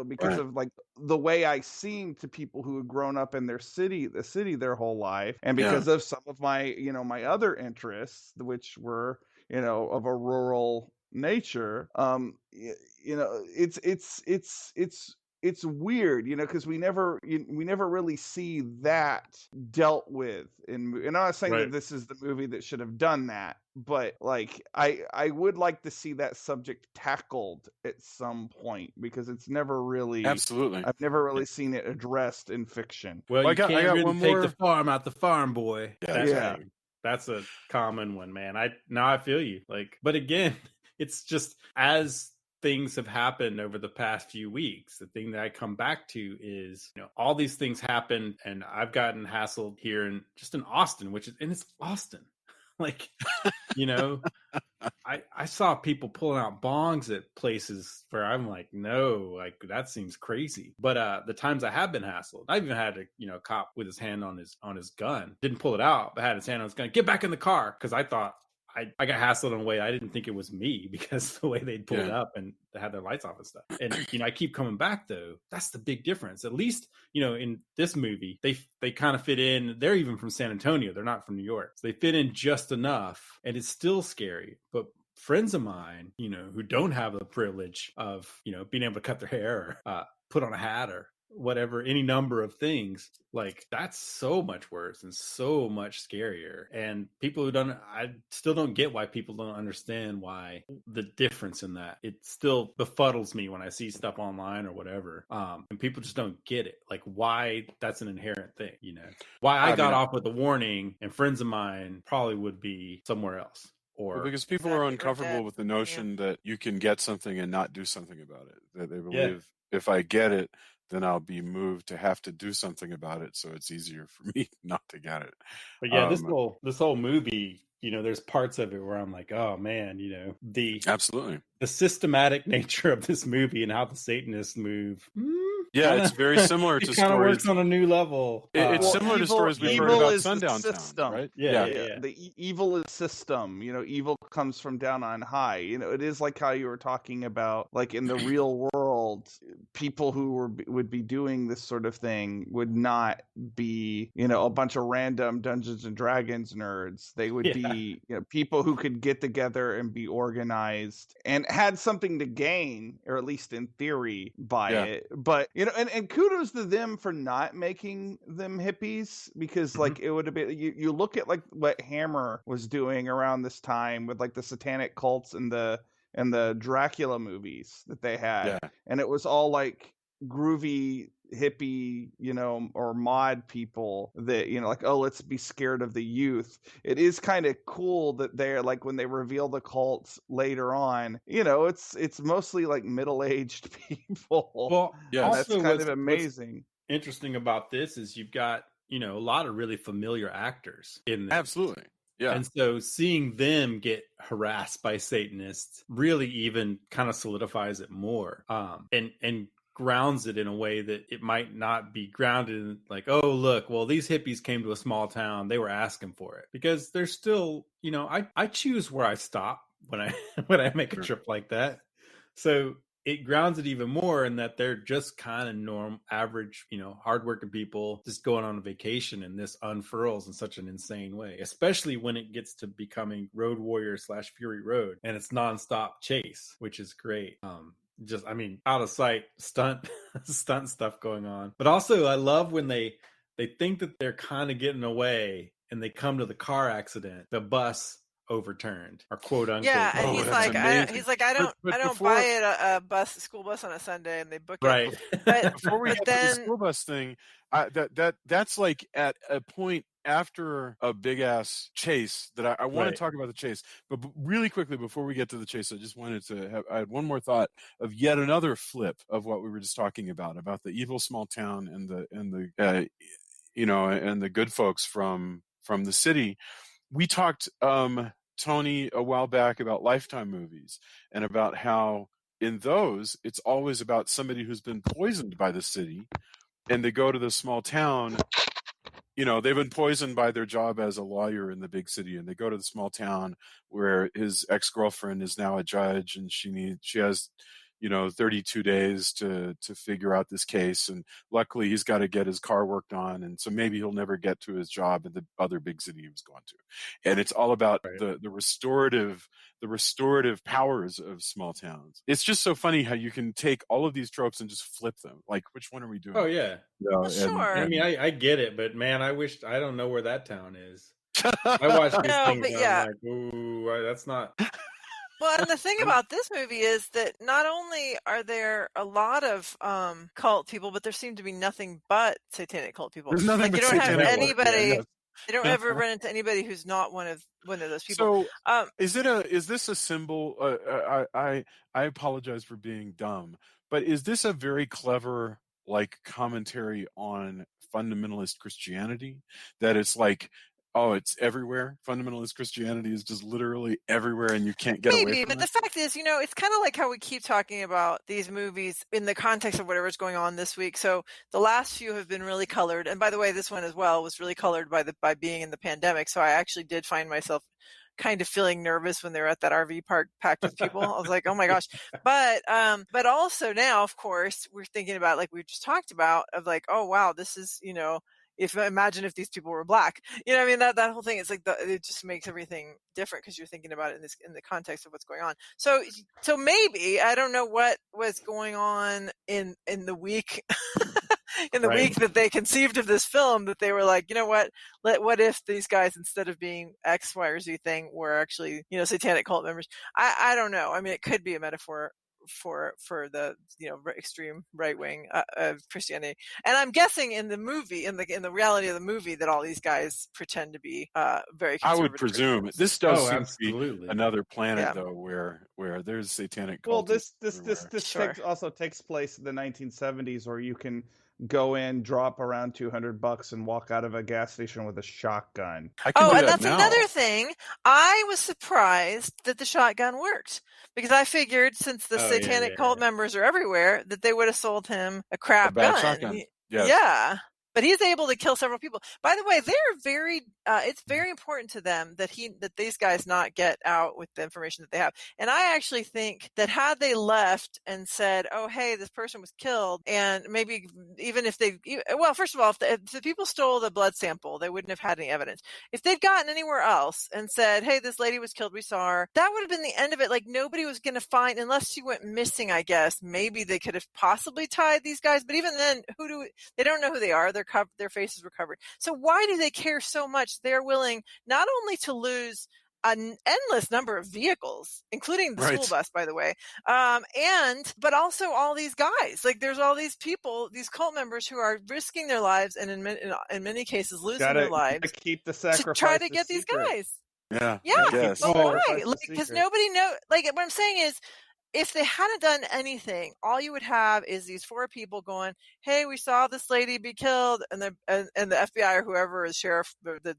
because of like the way I seemed to people who had grown up in the city their whole life, and because of some of my my other interests, which were of a rural nature, it's weird, because we never really see that dealt with and I'm not saying that this is the movie that should have done that, but like I would like to see that subject tackled at some point, because it's never really, absolutely, I've never really seen it addressed in fiction. Well, I you got can't really one take more. the farm out the farm, boy. Yeah. That's a common one, man. I feel you. Like, but again, it's just as things have happened over the past few weeks, the thing that I come back to is, all these things happen, and I've gotten hassled here in Austin, and it's Austin. Like, I saw people pulling out bongs at places where I'm like, no, like that seems crazy. But the times I have been hassled, I've even had a cop with his hand on his gun, didn't pull it out, but had his hand on his gun, get back in the car, because I thought I got hassled in a way I didn't think it was me, because the way they'd pulled up and they had their lights off and stuff. And I keep coming back though. That's the big difference. At least in this movie, they kind of fit in. They're even from San Antonio. They're not from New York. So they fit in just enough, and it's still scary. But friends of mine, who don't have the privilege of being able to cut their hair or put on a hat or whatever, any number of things, like that's so much worse and so much scarier. And people I still don't get why people don't understand why the difference in that. It still befuddles me when I see stuff online or whatever, and people just don't get it, like why that's an inherent thing, why I got off with a warning and friends of mine probably would be somewhere else. Or because people are uncomfortable with the notion that you can get something and not do something about it, that they believe if I get it, then I'll be moved to have to do something about it, so it's easier for me not to get it. But yeah, this whole movie, there's parts of it where I'm like, oh man, absolutely the systematic nature of this movie and how the Satanists move. It's very similar to it kind of works on a new level. It's similar to stories we've heard about Sundown Town, right? Yeah. The evil is system. Evil comes from down on high. It is like how you were talking about, like in the real world, people who would be doing this sort of thing would not be, a bunch of random Dungeons and Dragons nerds. They would be, people who could get together and be organized and had something to gain, or at least in theory, by it. But and kudos to them for not making them hippies, because like it would have been, you look at like what Hammer was doing around this time with like the satanic cults and the Dracula movies that they had, and it was all like groovy hippie, or mod people that, like, oh, let's be scared of the youth. It is kind of cool that they're like, when they reveal the cults later on, it's mostly like middle-aged people. Well, that's kind of amazing. What's interesting about this is you've got, a lot of really familiar actors in this. Absolutely. Yeah. And so seeing them get harassed by Satanists really even kind of solidifies it more. And grounds it in a way that it might not be grounded in, like, oh, look, well, these hippies came to a small town, they were asking for it. Because there's still, I choose where I stop when I make a trip like that. So it grounds it even more in that they're just kind of average, hardworking people just going on a vacation, and this unfurls in such an insane way, especially when it gets to becoming Road Warrior / Fury Road, and it's nonstop chase, which is great. Out of sight stunt stuff going on. But also I love when they think that they're kind of getting away, and they come to the car accident, the bus overturned, or quote unquote. Yeah, and Oh, he's that's like, amazing. I don't before- buy it a school bus on a Sunday, and they book Right. it. But Before we but get to the then school bus thing, that's like at a point after a big ass chase that I want Right. to talk about the chase, but really quickly before we get to the chase, I just wanted to I had one more thought of yet another flip of what we were just talking about the evil small town and the and the good folks from the city. We talked, Tony, a while back about Lifetime movies and about how in those it's always about somebody who's been poisoned by the city, and they go to the small town. They've been poisoned by their job as a lawyer in the big city, and they go to the small town where his ex-girlfriend is now a judge, and she has 32 days to figure out this case, and luckily he's got to get his car worked on, and so maybe he'll never get to his job in the other big city he was going to. And it's all about Right. the restorative powers of small towns. It's just so funny how you can take all of these tropes and just flip them. Like, which one are we doing? Oh yeah. Well, sure. I mean, I get it, but man, I don't know where that town is. I watched these No, things but and yeah. I'm like, ooh, that's not. Well, and the thing about this movie is that not only are there a lot of cult people, but there seem to be nothing but satanic cult people. There's nothing Like, but you don't have satanic cult. anybody. Yeah, yes. You don't ever run into anybody who's not one of those people. So, is this a symbol? I apologize for being dumb, but is this a very clever commentary on fundamentalist Christianity? That it's like, oh, it's everywhere. Fundamentalist Christianity is just literally everywhere, and you can't get away Maybe, from but it. the fact is, it's kind of like how we keep talking about these movies in the context of whatever's going on this week. So the last few have been really colored, and by the way, this one as well was really colored by being in the pandemic. So I actually did find myself kind of feeling nervous when they were at that RV park packed with people. I was like, oh my gosh. But also now, of course, we're thinking about, like we just talked about, of like, oh wow, this is, imagine if these people were black, I mean, that whole thing is like, it just makes everything different because you're thinking about it in the context of what's going on. So maybe, I don't know what was going on in the week in the Right. week that they conceived of this film, that they were like, what if these guys, instead of being X, Y, or Z thing, were actually, satanic cult members? I don't know. I mean, it could be a metaphor for the extreme right wing of Christianity, and I'm guessing in the movie, in the reality of the movie, that all these guys pretend to be very conservative. I would presume Christians. this does Oh, seem absolutely. to be another planet, Yeah. though, where there's satanic Well, cultists this everywhere. Sure. also takes place in the 1970s, where you can go in, drop around $200, and walk out of a gas station with a shotgun. I can Oh, do and that that's now. another thing. I was surprised that the shotgun worked, because I figured, since the Oh, satanic yeah. cult members are everywhere, that they would have sold him a crap A bad gun. shotgun. Yes. Yeah. But he's able to kill several people. By the way, they're very. It's very important to them that these guys not get out with the information that they have. And I actually think that had they left and said, "Oh, hey, this person was killed," and maybe even if first of all, if the people stole the blood sample, they wouldn't have had any evidence. If they'd gotten anywhere else and said, "Hey, this lady was killed, we saw her," that would have been the end of it. Like, nobody was going to find, unless she went missing. I guess maybe they could have possibly tied these guys, but even then, they don't know who they are. Their faces were covered. So why do they care so much? They're willing not only to lose an endless number of vehicles, including the school bus, by the way, but also all these guys. Like, there's all these people, these cult members, who are risking their lives, and in many cases losing their lives, to keep the sacrifice to try to get these guys. Yeah. Yeah, Yes. but why? Like, Because nobody knows. Like, what I'm saying is, if they hadn't done anything, all you would have is these four people going, "Hey, we saw this lady be killed," and the FBI or whoever is sheriff, the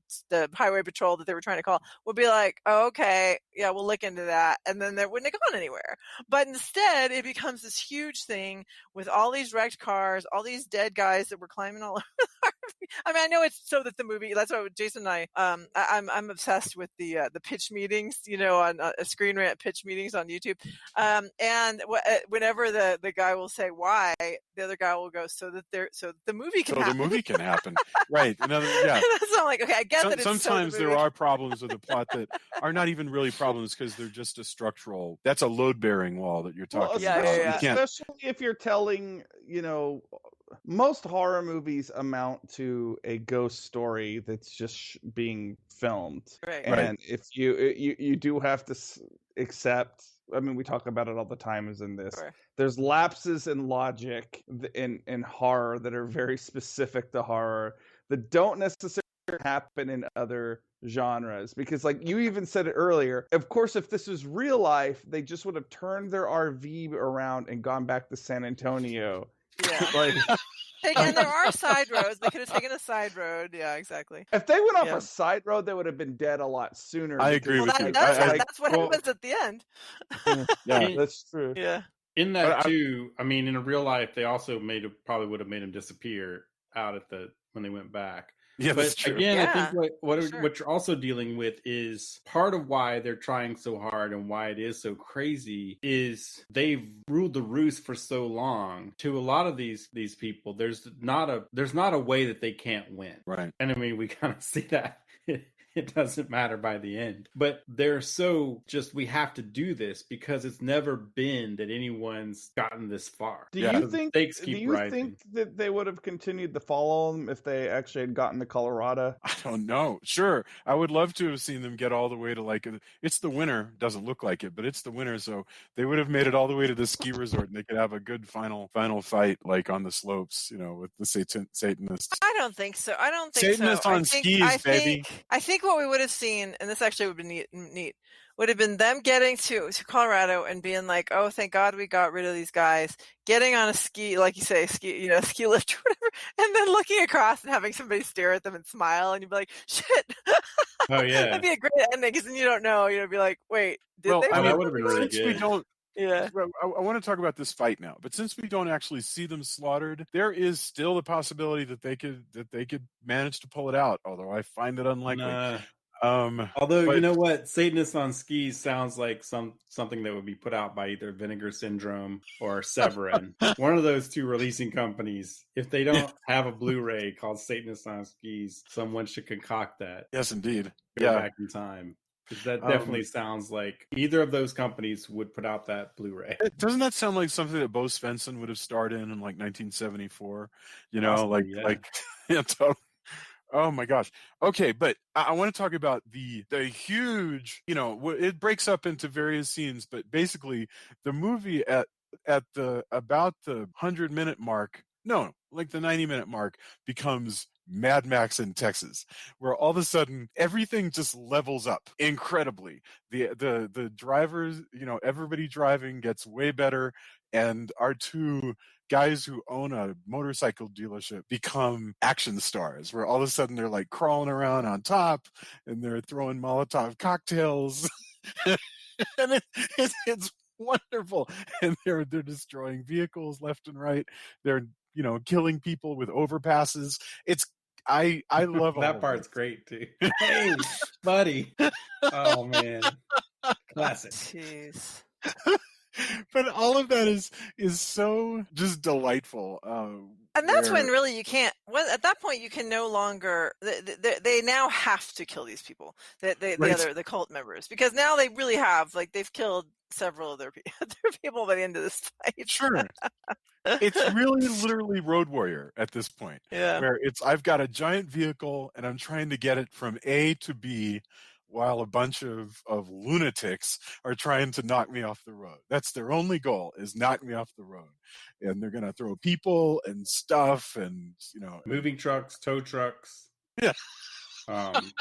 highway patrol that they were trying to call, would be like, "Oh, okay, yeah, we'll look into that," and then they wouldn't have gone anywhere. But instead, it becomes this huge thing with all these wrecked cars, all these dead guys that were climbing all over the RV. I mean, I know it's so that the movie. That's why Jason and I'm obsessed with the pitch meetings, on a Screen Rant pitch meetings on YouTube. And whenever the guy will say why, the other guy will go, so that the movie can happen. The movie can happen. Right. So I'm like, okay, I get that. Sometimes there are problems with the plot that are not even really problems, because they're just that's a load-bearing wall that you're talking about. Yeah. Especially if you're telling, most horror movies amount to a ghost story that's just being filmed. Right. And if you do have to accept, I mean, we talk about it all the time as in this. Sure. There's lapses in logic in horror that are very specific to horror that don't necessarily happen in other genres, because like you even said it earlier, of course if this was real life they just would have turned their RV around and gone back to San Antonio. Yeah. Like And there are side roads. They could have taken a side road. Yeah, exactly. if they went off a side road they would have been dead a lot sooner. I agree with you. That's what happens at the end. Yeah, that's true. Yeah. In that too, I mean, in real life, they also probably would have made him disappear out when they went back. Yeah, but that's true. Again, Yeah, I think what sure. you're also dealing with is part of why they're trying so hard and why it is so crazy is they've ruled the roost for so long. To a lot of these people, there's not a way that they can't win. Right. And I mean, we kind of see that. It doesn't matter by the end. But they're so just, we have to do this because it's never been that anyone's gotten this far. Do you think rising. that they would have continued to follow them if they actually had gotten to Colorado? I don't know. Sure. I would love to have seen them get all the way to like, it's the winter. Doesn't look like it, but it's the winter. So they would have made it all the way to the ski resort and they could have a good final fight like on the slopes, with the Satanists. I don't think so. Satanists on skis, baby. I think what we would have seen, and this actually would be neat, would have been them getting to Colorado and being like, oh, thank God we got rid of these guys, getting on a ski, like you say, ski lift or whatever, and then looking across and having somebody stare at them and smile, and you'd be like, shit. Oh, yeah. That'd be a great ending, because then you don't know. You'd be like, wait, did they? That would have been really good. We don't, yeah. I want to talk about this fight now, but since we don't actually see them slaughtered, there is still the possibility that they could manage to pull it out, although I find it unlikely. Although, you know what? Satanists on skis sounds like something that would be put out by either Vinegar Syndrome or Severin. One of those two releasing companies. If they don't have a Blu-ray called Satanists on Skis, someone should concoct that. Yes, indeed. Go back in time. Because that definitely sounds like either of those companies would put out that Blu-ray. Doesn't that sound like something that Bo Svensson would have starred in like 1974? Possibly, yeah, totally. Oh my gosh. Okay, but I want to talk about the huge, it breaks up into various scenes, but basically the movie at about the 100-minute mark, no, like the 90-minute mark becomes Mad Max in Texas, where all of a sudden everything just levels up incredibly. The drivers, everybody driving gets way better, and our two guys who own a motorcycle dealership become action stars, where all of a sudden they're like crawling around on top and they're throwing Molotov cocktails. And it's wonderful. And they're destroying vehicles left and right. They're killing people with overpasses. I love that part's great too. Hey, buddy. Oh man. Classic. Jeez. But all of that is so just delightful. And that's when really you can't. At that point, you can no longer. They now have to kill these people. The cult members, because now they really have they've killed several of their people by the end of this fight. Sure. It's really literally Road Warrior at this point. Yeah. Where I've got a giant vehicle and I'm trying to get it from A to B, while a bunch of lunatics are trying to knock me off the road. That's their only goal, is knock me off the road. And they're going to throw people and stuff and, moving trucks, tow trucks. Yeah. Cars.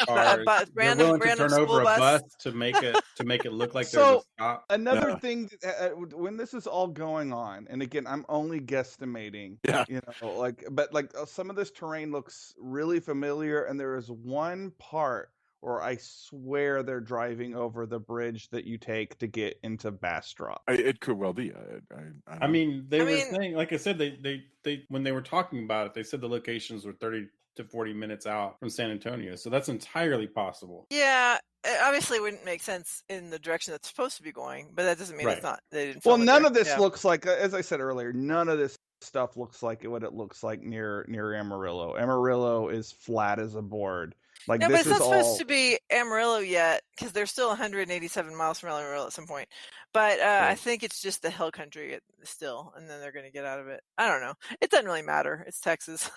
They're willing to turn over a bus to make it look like there's a stop. Another thing, when this is all going on, and again, I'm only guesstimating. Yeah. But some of this terrain looks really familiar, and there is one part or I swear they're driving over the bridge that you take to get into Bastrop. It could well be. I mean, they were saying, like I said, they when they were talking about it, they said the locations were 30 to 40 minutes out from San Antonio. So that's entirely possible. Yeah. It obviously wouldn't make sense in the direction that's supposed to be going, but that doesn't mean it's not. They didn't. Well, none of this looks like, as I said earlier, none of this stuff looks like what it looks like near Amarillo. Amarillo is flat as a board. Like No, but this it's is not supposed all. to be Amarillo yet because they're still 187 miles from Amarillo at some point. But I think it's just the hill country still, and then they're going to get out of it. I don't know. It doesn't really matter. It's Texas.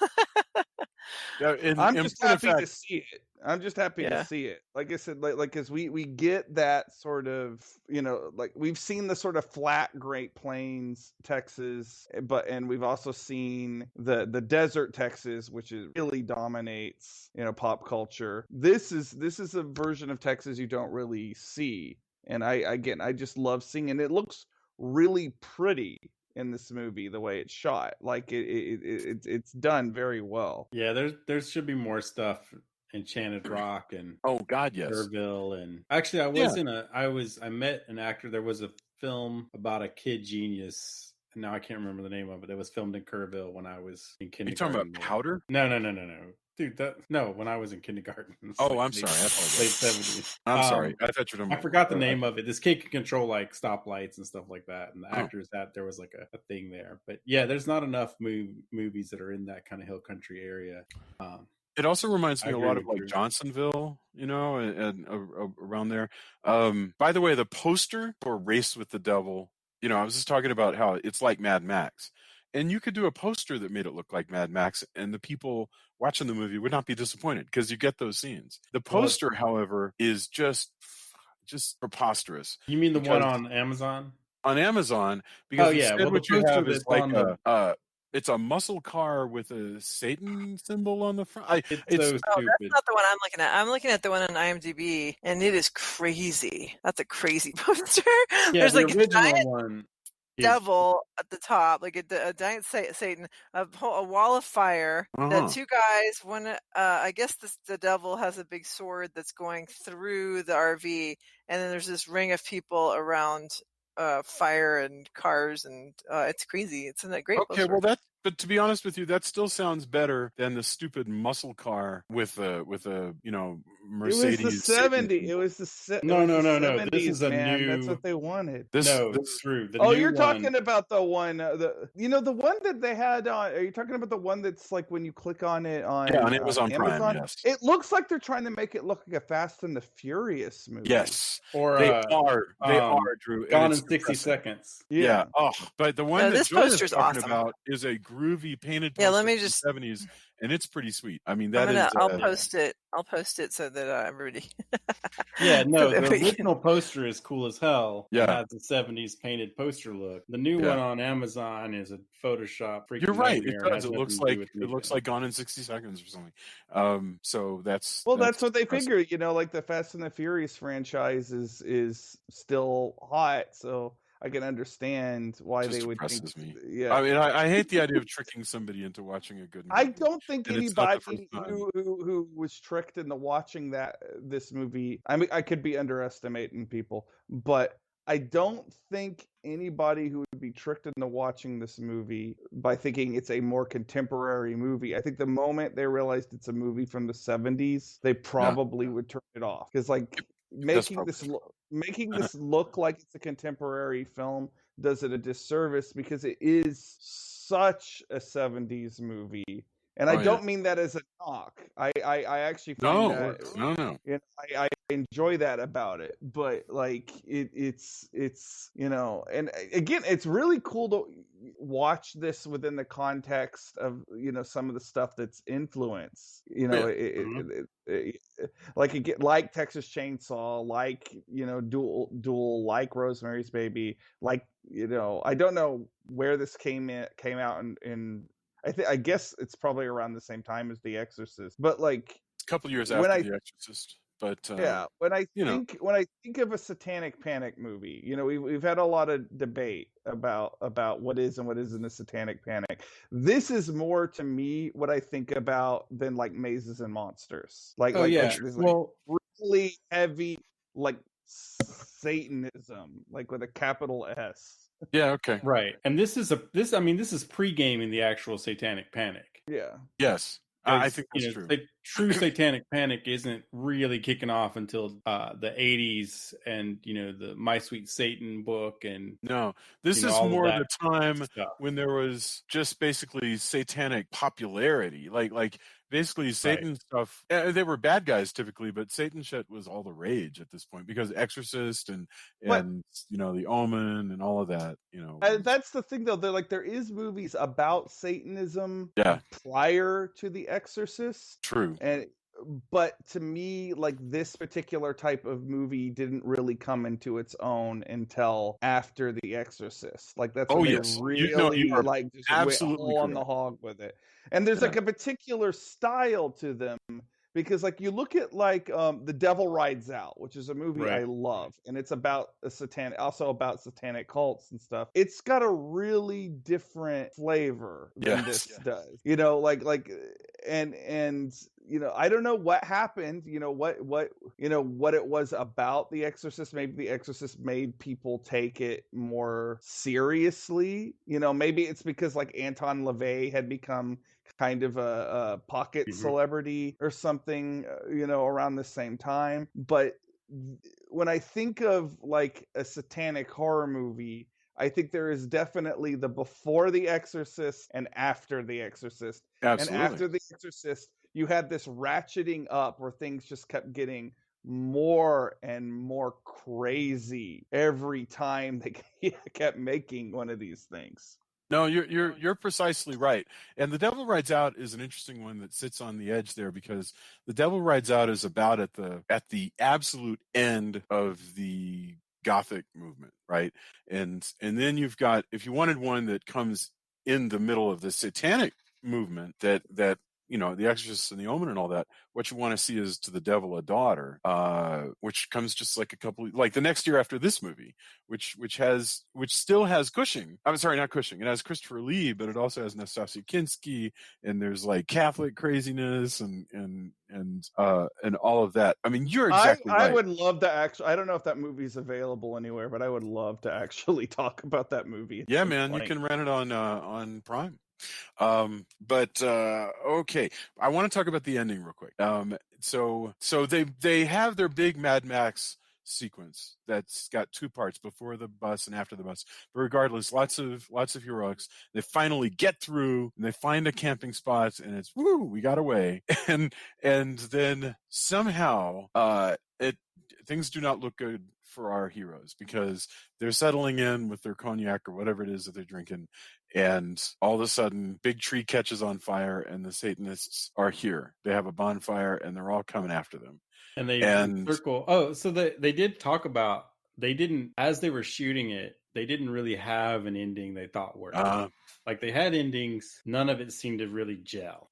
Yeah, I'm in just point of happy to fact, see it. I'm just happy to Yeah. see it. Like I said, like because we get that sort of, you know, like we've seen the sort of flat Great Plains Texas, and we've also seen the desert Texas, which is really dominates, you know, pop culture. This is a version of Texas you don't really see, and I just love seeing, and it looks really pretty in this movie the way it's shot. Like it's done very well. Yeah, there should be more stuff. Enchanted Rock and oh God, yes, Kerrville, and actually I met an actor. There was a film about a kid genius. And now I can't remember the name of it. It was filmed in Kerrville when I was in Are you kindergarten. talking about Powder? No, dude. When I was in kindergarten. Oh, I'm sorry. I Late apologize. 70s. I'm sorry. I thought you were talking I about. forgot the name of it. This kid could control like stoplights and stuff like that, and the Oh. actors that there was like a thing there. But yeah, there's not enough movies that are in that kind of hill country area. It also reminds I me a agree lot of with like you. Johnsonville, you know, and around there. By the way, the poster for Race with the Devil, you know, I was just talking about how it's like Mad Max. And you could do a poster that made it look like Mad Max, and the people watching the movie would not be disappointed because you get those scenes. The poster, however, is just preposterous. You mean the one on Amazon? On Amazon, because instead what you have is like it's a muscle car with a Satan symbol on the front. It's Oh, so that's stupid. not the one I'm looking at. I'm looking at the one on IMDb, and it is crazy. That's a crazy poster. Yeah, There's the like a original giant one. devil at the top, like a giant Satan, a wall of fire. The two guys, one, I guess the devil has a big sword that's going through the RV, and then there's this ring of people around fire and cars, and it's crazy. It's a great Okay, poster. well but to be honest with you, that still sounds better than the stupid muscle car with a you know Mercedes. It was the 70s. It was the No. 70s, This is a man. new. That's what they wanted. It's true. The Oh, new you're one. talking about the one, the one that they had on. Are you talking about the one that's like when you click on it on Amazon Prime? Yes, it looks like they're trying to make it look like a Fast and the Furious movie. yes, or they are Drew. Gone in 60 Seconds. Yeah. Oh, but the one that this Joy is poster's talking awesome. about is a groovy painted. Yeah, let me from the just 70s, and it's pretty sweet. I mean, I'll post it. I'll post it so that everybody. Yeah, no, so that the we can- original poster is cool as hell. Yeah. It has the 70s painted poster look. The new one on Amazon is a Photoshop. You're right. It nightmare. does. It looks like Gone in 60 Seconds or something. So that's That's what they impressive. figure. You know, like the Fast and the Furious franchise is still hot, so I can understand why Just they would depresses think. me. Yeah, I mean, I hate the idea of tricking somebody into watching a good movie. I don't think And it's not the anybody first time. who was tricked into watching this movie. I mean, I could be underestimating people, but I don't think anybody who would be tricked into watching this movie by thinking it's a more contemporary movie. I think the moment they realized it's a movie from the 70s, they probably would turn it off because like making this look like it's a contemporary film does it a disservice because it is such a 70s movie. And I don't mean that as a knock. I actually find that no. I enjoy that about it, but like it's you know, and again, it's really cool to watch this within the context of, you know, some of the stuff that's influenced, you know, like Texas Chainsaw, like, you know, Duel, like Rosemary's Baby, like, you know, I don't know where this came out in I guess it's probably around the same time as The Exorcist, but like a couple years after The Exorcist. But when I think of a Satanic Panic movie, you know, we've had a lot of debate about what is and what isn't a Satanic Panic. This is more to me what I think about than like Mazes and Monsters. Really heavy like Satanism, like with a capital S. Yeah, okay. Right. And this is pre-gaming the actual Satanic Panic. Yeah. Yes. I think that's true. true Satanic Panic isn't really kicking off until the 80s, and the My Sweet Satan book, and No, this is all of more that the time stuff. when there was just basically satanic popularity. Like basically Satan stuff. They were bad guys typically, but Satan shit was all the rage at this point because Exorcist and the Omen and all of that. That's the thing, though. There is movies about Satanism Yeah. prior to The Exorcist. True. But to me, like, this particular type of movie didn't really come into its own until after The Exorcist. Like, that's when they really you are just absolutely went whole on the correct. hog with it. And there's like a particular style to them, because like you look at like The Devil Rides Out, which is a movie I love, and it's about about satanic cults and stuff. It's got a really different flavor than this does. I don't know what happened, what it was about The Exorcist. Maybe The Exorcist made people take it more seriously. Maybe it's because like Anton LaVey had become kind of a pocket celebrity or something, around the same time. But when I think of like a satanic horror movie, I think there is definitely the before The Exorcist and after The Exorcist. Absolutely. And after The Exorcist, you had this ratcheting up where things just kept getting more and more crazy every time they kept making one of these things. No, you're precisely right. And The Devil Rides Out is an interesting one that sits on the edge there, because The Devil Rides Out is about at the absolute end of the Gothic movement, right? And then you've got, if you wanted one that comes in the middle of the satanic movement, that The Exorcist and the Omen and all that, what you want to see is To the Devil a Daughter, which comes just like the next year after this movie, which still has Cushing. I'm sorry, not Cushing. It has Christopher Lee, but it also has Nastasia Kinski, and there's like Catholic craziness and all of that. I mean, you're exactly right. I would love to actually. I don't know if that movie's available anywhere, but I would love to actually talk about that movie. Yeah, man, you can rent it on Prime. Okay, I want to talk about the ending real quick. So they have their big Mad Max sequence that's got two parts, before the bus and after the bus. But regardless, lots of heroics. They finally get through and they find a camping spot, and it's woo, we got away. And then somehow things do not look good for our heroes, because they're settling in with their cognac or whatever it is that they're drinking, and all of a sudden big tree catches on fire and the Satanists are here. They have a bonfire and they're all coming after them, and they circle. So they did talk about, they didn't, as they were shooting it, they didn't really have an ending they thought worked. Like they had endings, none of it seemed to really gel.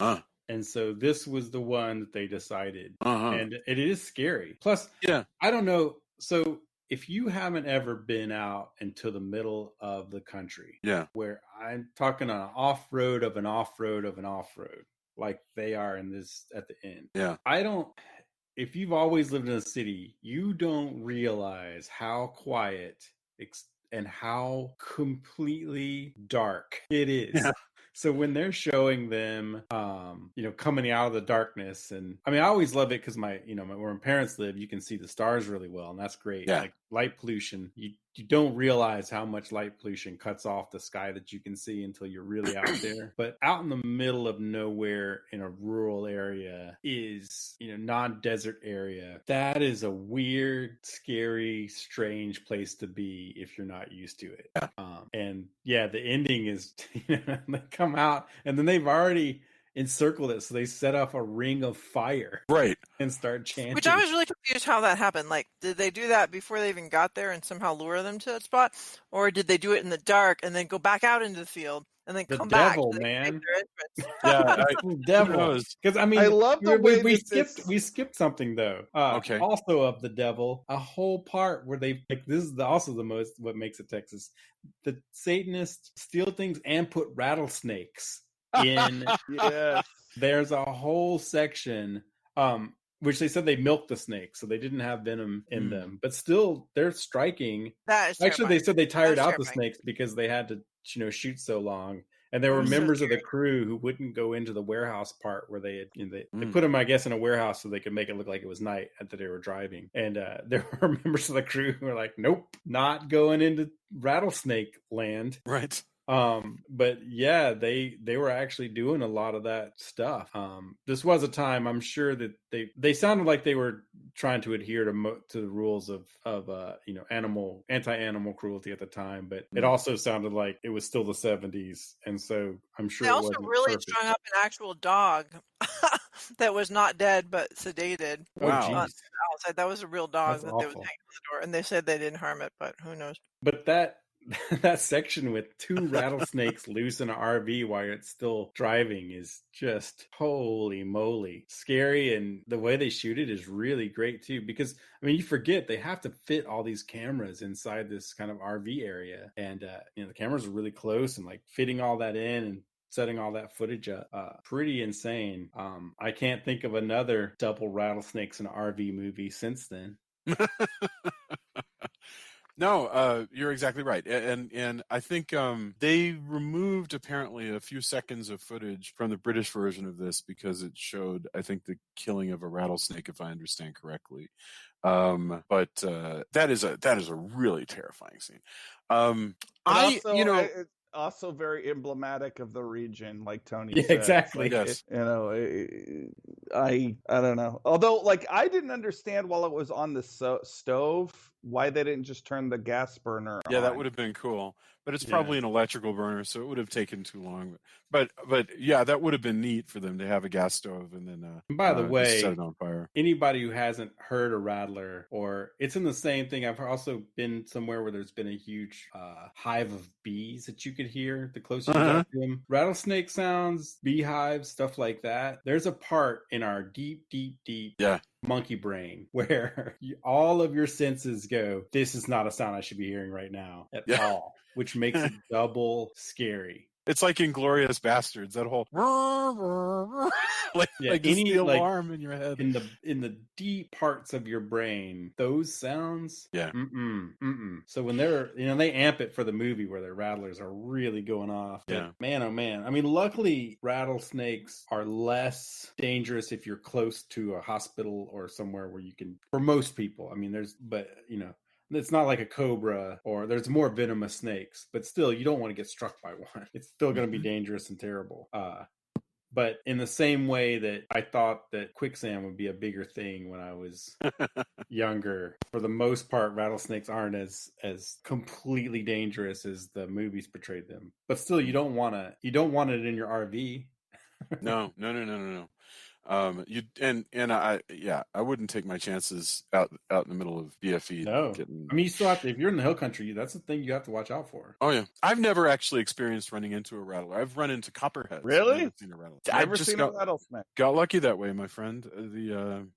And so this was the one that they decided. And it is scary. Plus, I don't know. So if you haven't ever been out into the middle of the country, where I'm talking an off-road of an off-road of an off-road, like they are in this at the end. If you've always lived in a city, you don't realize how quiet and how completely dark it is. So when they're showing them, coming out of the darkness, and I mean, I always love it because where my parents live, you can see the stars really well, and that's great. Like light pollution, you don't realize how much light pollution cuts off the sky that you can see until you're really out there. But out in the middle of nowhere in a rural area is, non-desert area. That is a weird, scary, strange place to be if you're not used to it. The ending is, they come out and then they've already encircled it, so they set off a ring of fire, and start chanting. Which I was really confused how that happened. Like, did they do that before they even got there and somehow lure them to that spot, or did they do it in the dark and then go back out into the field and then come back? The devil, man. The devil. Because I mean, I love the way we skipped something though. Also of the devil, a whole part where they this is also the most what makes it Texas. The Satanists steal things and put rattlesnakes in. There's a whole section which they said they milked the snakes, so they didn't have venom in them, but still they're striking. That is actually terrifying. They said they tired out the snakes because they had to shoot so long, And there were was so members of the crew who wouldn't go into the warehouse part where they had, they Mm. put them, I guess, in a warehouse so they could make it look like it was night after they were driving. And there were members of the crew who were like, nope, not going into rattlesnake land. Right. But yeah, they were actually doing a lot of that stuff. This was a time, I'm sure, that they sounded like they were trying to adhere to the rules of anti-animal cruelty at the time, but it also sounded like it was still the 70s, and so I'm sure They it also wasn't really perfect. strung up an actual dog that was not dead but sedated. Wow. Oh, geez. Outside, that was a real dog That's that they was awful. hanging on the door, and they said they didn't harm it, but who knows? But that section with 2 rattlesnakes loose in an RV while it's still driving is just holy moly scary, and the way they shoot it is really great too, because I mean, you forget they have to fit all these cameras inside this kind of RV area, and the cameras are really close, and like fitting all that in and setting all that footage up, pretty insane. I can't think of another double rattlesnakes in an RV movie since then. No, you're exactly right, and I think they removed apparently a few seconds of footage from the British version of this because it showed, I think, the killing of a rattlesnake, if I understand correctly. But that is a really terrifying scene. It's also very emblematic of the region, like Tony said. Exactly. Like, yes. I don't know. Although, like, I didn't understand while it was on the stove why they didn't just turn the gas burner on. Yeah, that would have been cool. But it's probably an electrical burner, so it would have taken too long. But yeah, that would have been neat for them to have a gas stove and then by the way, set it on fire. Anybody who hasn't heard a rattler, or it's in the same thing. I've also been somewhere where there's been a huge hive of bees that you could hear the closer you got to them. Rattlesnake sounds, beehives, stuff like that. There's a part in our deep monkey brain where all of your senses go, this is not a sound I should be hearing right now at all, which makes it double scary. It's like Inglourious Bastards, that whole like the alarm in your head. In the deep parts of your brain, those sounds, So when they're, they amp it for the movie where their rattlers are really going off. Yeah. But man, oh man. I mean, luckily rattlesnakes are less dangerous if you're close to a hospital or somewhere where you can, for most people. I mean, it's not like a cobra, or there's more venomous snakes, but still, you don't want to get struck by one. It's still going to be dangerous and terrible. But in the same way that I thought that quicksand would be a bigger thing when I was younger, for the most part, rattlesnakes aren't as completely dangerous as the movies portrayed them. But still, you don't want it in your RV. No. I wouldn't take my chances out in the middle of BFE. No, I mean, you still have to, if you're in the hill country, that's the thing you have to watch out for. Oh yeah, I've never actually experienced running into a rattler. I've run into copperheads. Really? Never seen a rattler. Never seen a rattlesnake. Got lucky that way, my friend. Didn't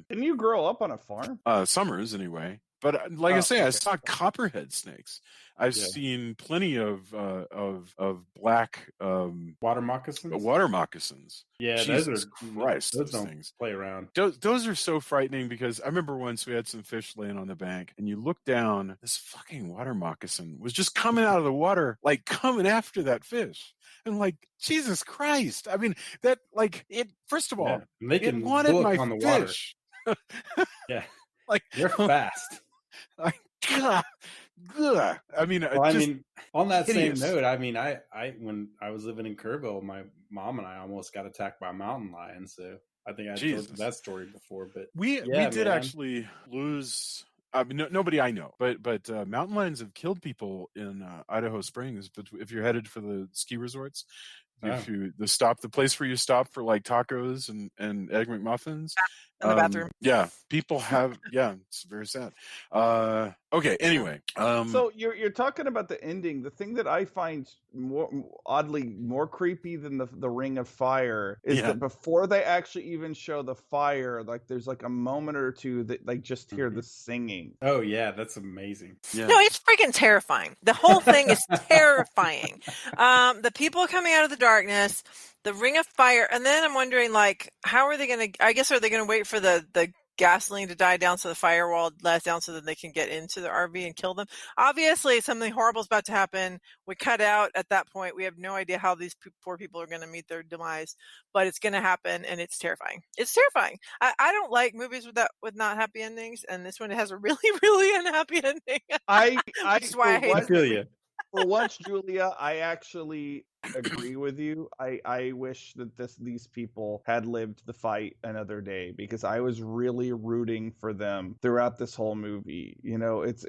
you grow up on a farm? Summers anyway. But like I say, I saw copperhead snakes. I've seen plenty of black water moccasins. Water moccasins. Yeah, Jesus Christ, those don't things play around. Those are so frightening, because I remember once we had some fish laying on the bank, and you look down, this fucking water moccasin was just coming out of the water, like coming after that fish. And like, Jesus Christ! I mean, that, like, it. First of all, it wanted my on the fish. Yeah, like, they're fast. Like, I mean, on that hideous. same note, I mean, I when I was living in Kerrville, my mom and I almost got attacked by a mountain lion. So I think I told you that story before. But we did actually lose. I mean, nobody I know, but mountain lions have killed people in Idaho Springs. But if you're headed for the ski resorts, the place where you stop for like tacos and egg McMuffins, in the bathroom. Yeah, people have. Yeah, it's very sad. Okay. Anyway, so you're talking about the ending. The thing that I find oddly more creepy than the Ring of Fire is that before they actually even show the fire, like there's like a moment or two that like just hear the singing. Oh yeah, that's amazing. Yeah. No, it's freaking terrifying. The whole thing is terrifying. The people coming out of the darkness, the Ring of Fire, and then I'm wondering, like, how are they going to? I guess are they going to wait for the gasoline to die down so the firewall lets down so that they can get into the RV and kill them. Obviously, something horrible is about to happen. We cut out at that point. We have no idea how these poor people are going to meet their demise, but it's going to happen, and it's terrifying. It's terrifying. I don't like movies with not happy endings, and this one has a really, really unhappy ending. Which is why I hate it. feel you. For once, Julia, I actually agree with you. I wish that these people had lived to fight another day, because I was really rooting for them throughout this whole movie. You know, it's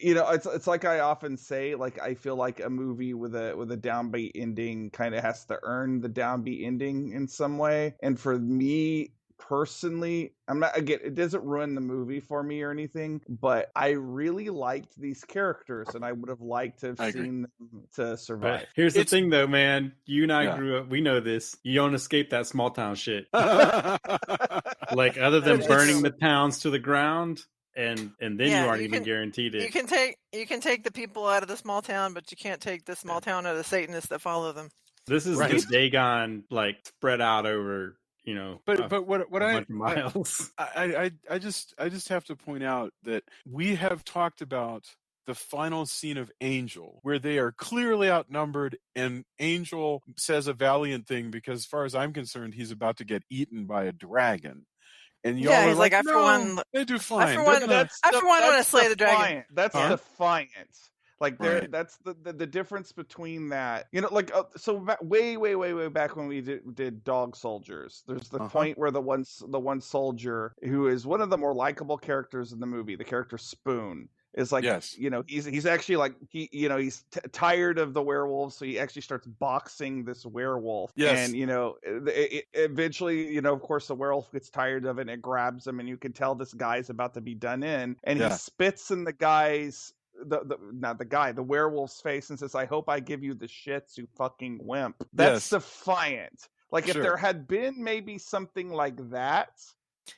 you know, it's like I often say, like, I feel like a movie with a downbeat ending kind of has to earn the downbeat ending in some way. And for me personally, it doesn't ruin the movie for me or anything, but I really liked these characters, and I would have liked to have seen them to survive. But here's the thing, though, man. You and I grew up. We know this. You don't escape that small town shit. Like, other than burning the towns to the ground, and then you aren't even guaranteed it. You can take the people out of the small town, but you can't take the small town out of the Satanists that follow them. This is the Dagon, like, spread out over, you know, but what bunch of miles. I just have to point out that we have talked about the final scene of Angel, where they are clearly outnumbered, and Angel says a valiant thing because, as far as I'm concerned, he's about to get eaten by a dragon. And y'all are he's like, I for one, they do fine. I for one want to slay the dragon. That's defiant. Like that's the difference between that, you know, like so way back when we did Dog Soldiers. There's the point where the one soldier who is one of the more likable characters in the movie, the character Spoon, is like, you know, he's actually like he's tired of the werewolves, so he actually starts boxing this werewolf. And you know, eventually, you know, of course, the werewolf gets tired of it and it grabs him, and you can tell this guy's about to be done in, and he spits in the guy's the werewolf's face and says, "I hope I give you the shits, you fucking wimp." That's defiant. Like, if there had been maybe something like that.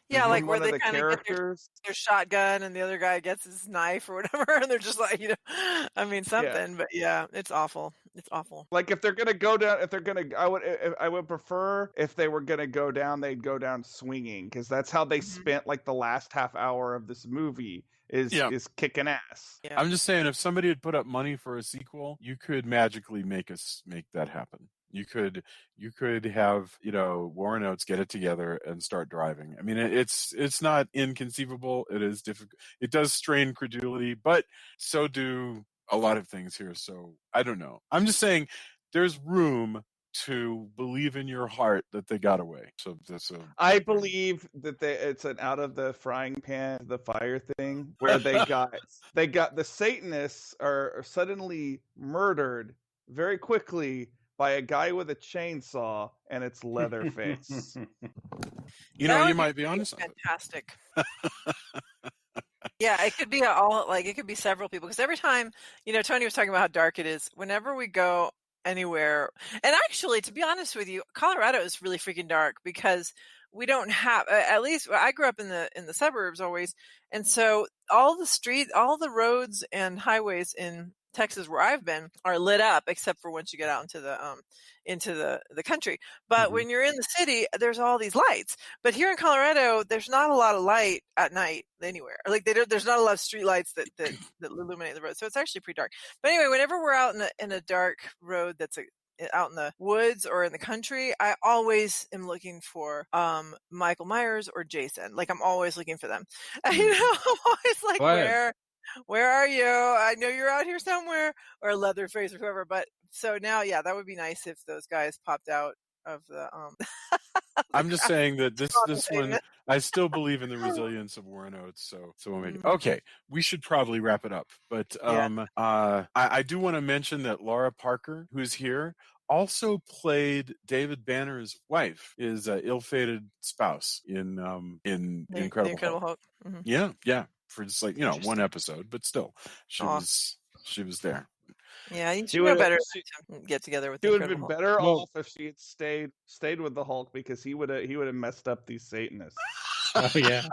Yeah, like where they kind of get their shotgun and the other guy gets his knife or whatever, and they're just like, you know, I mean, something. But it's awful. It's awful. Like, if they're gonna go down, I would prefer if they were gonna go down, they'd go down swinging, because that's how they spent like the last half hour of this movie. Is kicking ass. Yeah. I'm just saying, if somebody had put up money for a sequel, you could magically make that happen. You could have, you know, Warren Oates get it together and start driving. I mean, it's not inconceivable. It is difficult. It does strain credulity, but so do a lot of things here. So I don't know. I'm just saying, there's room to believe in your heart that they got away. So I believe that it's an out of the frying pan the fire thing, where they got the Satanists are suddenly murdered very quickly by a guy with a chainsaw, and it's Leatherface. You know, you might be onto something. Fantastic. Yeah, it could be it could be several people, because every time, you know, Tony was talking about how dark it is. Whenever we go anywhere, and actually, to be honest with you, Colorado is really freaking dark, because we don't have, at least I grew up in the suburbs always, and so all the roads and highways in Texas where I've been are lit up, except for once you get out into the country. But when you're in the city, there's all these lights. But here in Colorado, there's not a lot of light at night anywhere. Like, there's not a lot of street lights that illuminate the road. So it's actually pretty dark. But anyway, whenever we're out in a dark road that's out in the woods or in the country, I always am looking for Michael Myers or Jason. Like, I'm always looking for them. You know, I'm always like, where are you? I know you're out here somewhere, or Leatherface or whoever. But so now, that would be nice if those guys popped out of the. I'm just saying that this one, I still believe in the resilience of Warren Oates. So we'll make it. Okay, we should probably wrap it up. But I do want to mention that Laura Parker, who's here, also played David Banner's wife, his ill-fated spouse in Incredible Hulk. Mm-hmm. Yeah. For just like, you know, one episode, but still, she was there. Yeah, she would have better to get together with. She would have been better off if she had stayed with the Hulk, because he would have messed up these Satanists. Oh yeah.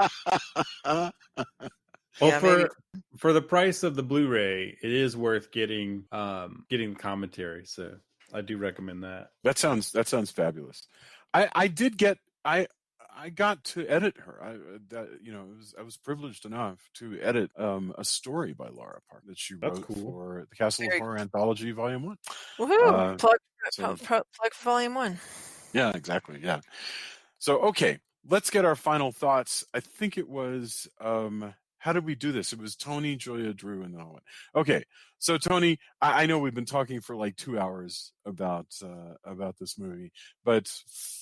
Well, for the price of the Blu-ray, it is worth getting the commentary. So I do recommend that. That sounds fabulous. I I got to edit her. I was privileged enough to edit a story by Laura Park that she That's wrote cool. for the Castle Very of Horror Anthology Volume 1. Woohoo! Plug so- for Volume 1. Yeah, exactly. Yeah. So, okay, let's get our final thoughts. I think it was, how did we do this? It was Tony, Julia, Drew, and then I went. Okay, so Tony, I know we've been talking for like 2 hours about this movie, but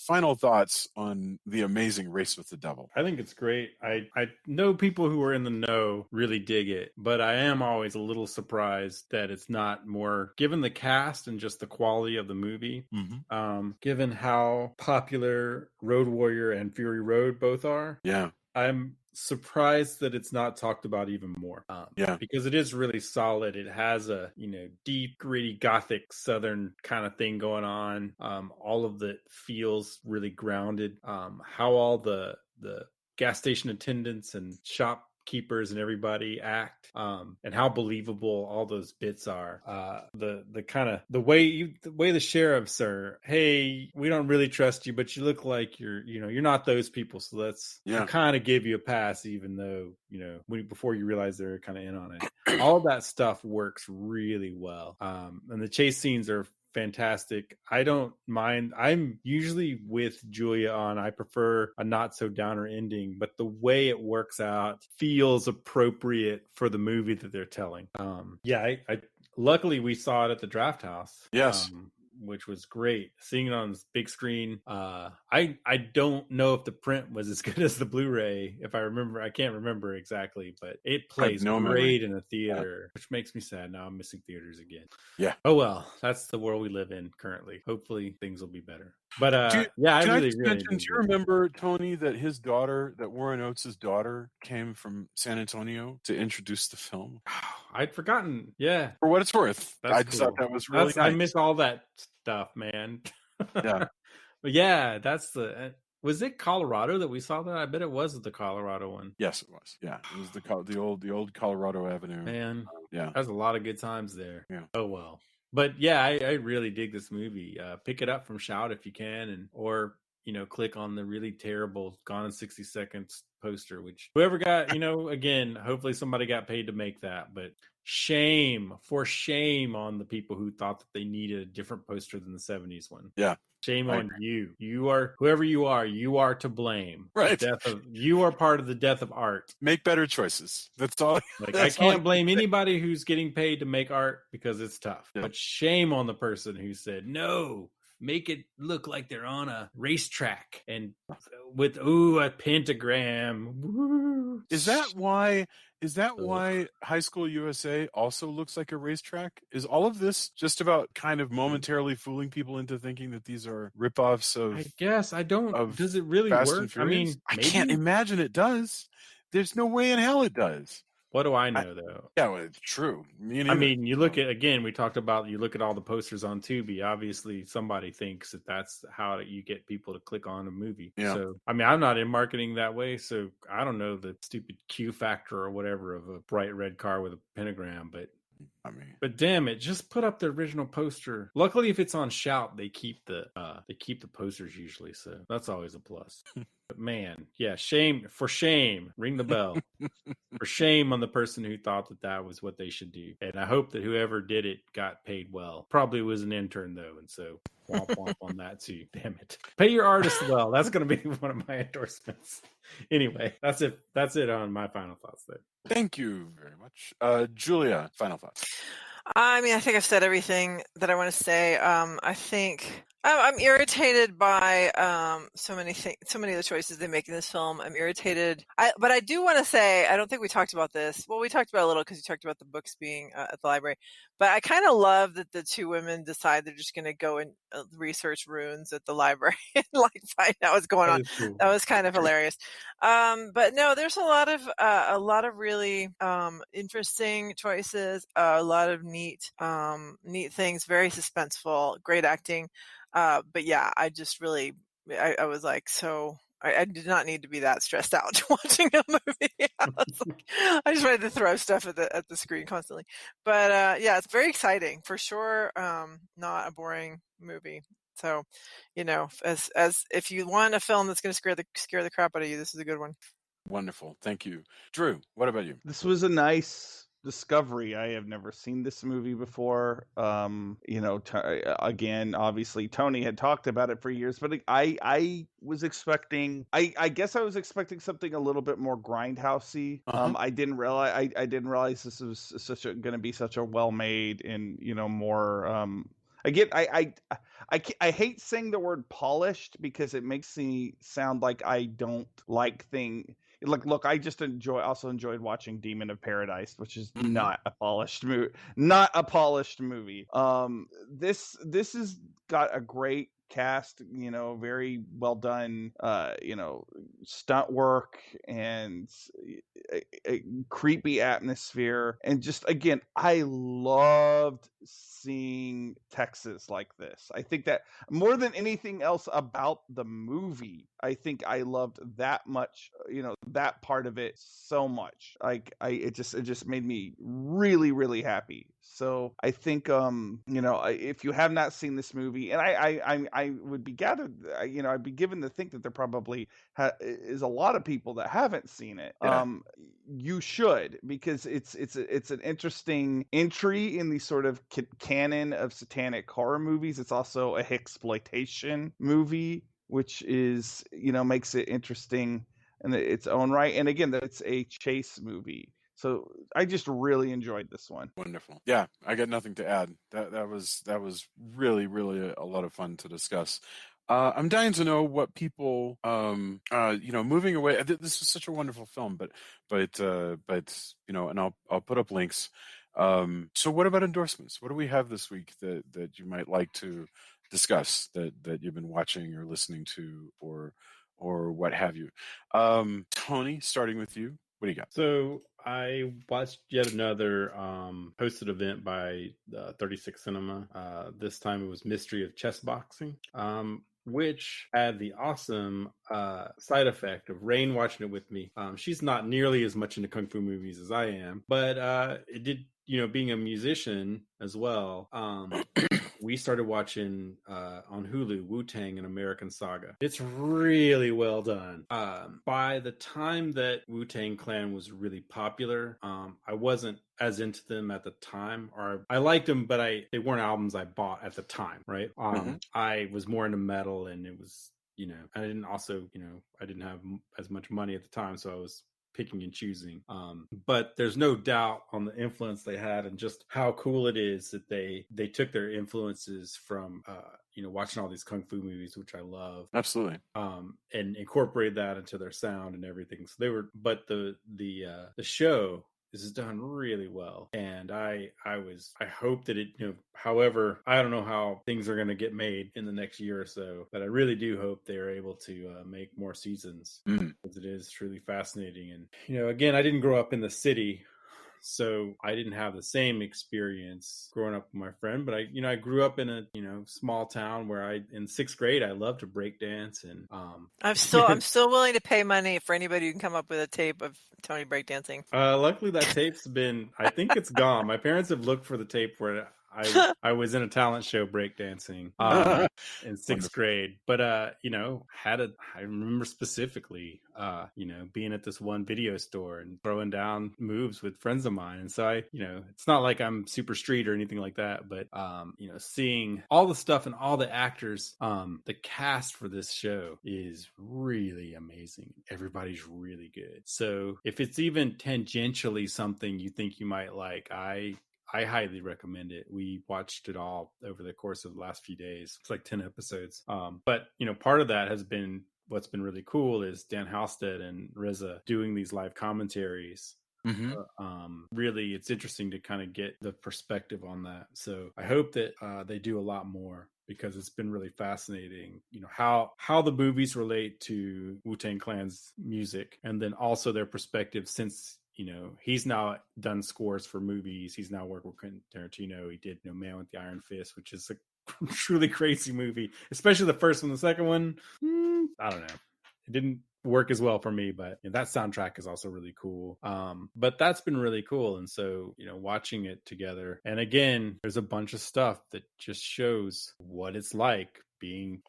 final thoughts on The Amazing Race with the Devil. I think it's great. I know people who are in the know really dig it, but I am always a little surprised that it's not more, given the cast and just the quality of the movie, given how popular Road Warrior and Fury Road both are. Yeah. I'm surprised that it's not talked about even more. Because it is really solid. It has a, deep, gritty, gothic, southern kind of thing going on. All of it feels really grounded. How all the gas station attendants and shopkeepers and everybody act, and how believable all those bits are. The way the sheriffs are, hey, we don't really trust you, but you look like you're not those people, so let's kind of give you a pass, even though before you realize they're kind of in on it. All of that stuff works really well, and the chase scenes are fantastic. I don't mind. I'm usually with Julia on, I prefer a not so downer ending, but the way it works out feels appropriate for the movie that they're telling. I luckily we saw it at the Draft House. Yes. Which was great. Seeing it on this big screen. I don't know if the print was as good as the Blu-ray. If I remember, I can't remember exactly, but it plays great in a theater, which makes me sad. Now I'm missing theaters again. Yeah. Oh well, that's the world we live in currently. Hopefully things will be better. But I really mention, do you remember, Tony, that his daughter, that Warren Oates' daughter, came from San Antonio to introduce the film? I'd forgotten. Yeah. For what it's worth. I just cool. thought that was really nice. I miss all that stuff, man. Yeah. But yeah, that's was it Colorado that we saw that? I bet it was the Colorado one. Yes, it was. Yeah. It was the old Colorado Avenue. Man. Yeah. There's a lot of good times there. Yeah. Oh well. But yeah, I really dig this movie. Pick it up from Shout if you can, or click on the really terrible Gone in 60 Seconds poster, which whoever got, again, hopefully somebody got paid to make that, but shame on the people who thought that they needed a different poster than the 70s one. Yeah. Shame on you. You are, whoever you are to blame. Right. You are part of the death of art. Make better choices. That's all. I can't blame anybody who's getting paid to make art because it's tough. Yeah. But shame on the person who said, no, make it look like they're on a racetrack and with, a pentagram. Woo. Is that why High School USA also looks like a racetrack? Is all of this just about kind of momentarily fooling people into thinking that these are ripoffs of? I guess I don't. Does it really work? I mean, I can't imagine it does. There's no way in hell it does. What do I know, though? Yeah, well, it's true. I mean, you look at, again, we talked about, you look at all the posters on Tubi. Obviously, somebody thinks that that's how you get people to click on a movie. Yeah. So, I mean, I'm not in marketing that way, so I don't know the stupid Q factor or whatever of a bright red car with a pentagram, but damn it, just put up the original poster. Luckily, if it's on Shout, they keep the posters usually, so that's always a plus. But man, yeah, shame, ring the bell. For shame on the person who thought that was what they should do. And I hope that whoever did it got paid well. Probably was an intern though, and so womp womp on that too. Damn it. Pay your artist well. That's going to be one of my endorsements. Anyway, that's it on my final thoughts there. Thank you very much. Julia, final thoughts. I mean, I think I've said everything that I want to say. I think I'm irritated by so many of the choices they make in this film. I'm irritated. But I do want to say, I don't think we talked about this. Well, we talked about it a little because we talked about the books being at the library. But I kind of love that the two women decide they're just going to go and research runes at the library and find out what's going on. Cool. That was kind of hilarious. But no, there's a lot of really interesting choices, a lot of neat things, very suspenseful, great acting. But yeah, I just really, I was like, so I did not need to be that stressed out watching a movie. I just wanted to throw stuff at the screen constantly. But yeah, it's very exciting for sure. Not a boring movie. So, as if you want a film that's going to scare the crap out of you, this is a good one. Wonderful. Thank you. Drew, what about you? This was a nice discovery. I have never seen this movie before. Again, obviously Tony had talked about it for years, but I was expecting, I guess I was expecting something a little bit more grindhousey. Uh-huh. I didn't realize this was going to be such a well made and more. I hate saying the word polished because it makes me sound like I don't like things. Look, I just also enjoyed watching Demon of Paradise, which is not a polished movie. Not a polished movie. This has got a great cast, very well done, stunt work and a creepy atmosphere. And just, again, I loved seeing Texas like this. I think that more than anything else about the movie, I think I loved that much, that part of it so much. It just made me really, really happy. So I think, if you have not seen this movie, and I would be gathered, I'd be given to think that there probably is a lot of people that haven't seen it. Yeah. You should, because it's an interesting entry in the sort of canon of satanic horror movies. It's also a Hicksploitation movie, which is, makes it interesting in its own right. And again, it's a chase movie. So I just really enjoyed this one. Wonderful. Yeah, I got nothing to add. That was really, really a lot of fun to discuss. I'm dying to know what people, moving away. This was such a wonderful film, but and I'll put up links. So what about endorsements? What do we have this week that you might like to discuss that you've been watching or listening to or what have you? Tony, starting with you. What do you got? So I watched yet another hosted event by 36 Cinema. This time it was Mystery of Chessboxing, which had the awesome side effect of Rain watching it with me. She's not nearly as much into Kung Fu movies as I am, but it did, being a musician as well, we started watching on Hulu Wu-Tang: An American Saga. It's really well done. By the time that Wu-Tang Clan was really popular, I wasn't as into them at the time, or I liked them, but they weren't albums I bought at the time, right? I was more into metal, and it was, I didn't have as much money at the time, so I was picking and choosing. But there's no doubt on the influence they had and just how cool it is that they took their influences from watching all these Kung Fu movies, which I love. Absolutely. And incorporated that into their sound and everything. So but the show is done really well, and I hope that it, however, I don't know how things are going to get made in the next year or so, but I really do hope they're able to make more seasons, because it is truly fascinating. And again, I didn't grow up in the city, so I didn't have the same experience growing up with my friend, but I grew up in a, small town where in 6th grade, I loved to break dance. And I'm still willing to pay money for anybody who can come up with a tape of Tony breakdancing. Luckily that tape's I think it's gone. My parents have looked for the tape where I was in a talent show breakdancing in 6th grade, but I remember specifically being at this one video store and throwing down moves with friends of mine. And so it's not like I'm super street or anything like that, but seeing all the stuff and all the actors, the cast for this show is really amazing. Everybody's really good. So if it's even tangentially something you think you might like, I highly recommend it. We watched it all over the course of the last few days. It's like 10 episodes. But part of that has been, what's been really cool is Dan Halstead and Reza doing these live commentaries. Really, it's interesting to kind of get the perspective on that. So I hope that they do a lot more, because it's been really fascinating, how the movies relate to Wu-Tang Clan's music, and then also their perspective since he's now done scores for movies. He's now worked with Quentin Tarantino. He did Man with the Iron Fist, which is a truly crazy movie, especially the first one. The second one, I don't know. It didn't work as well for me, but that soundtrack is also really cool. But that's been really cool. And so, watching it together, and again, there's a bunch of stuff that just shows what it's like being,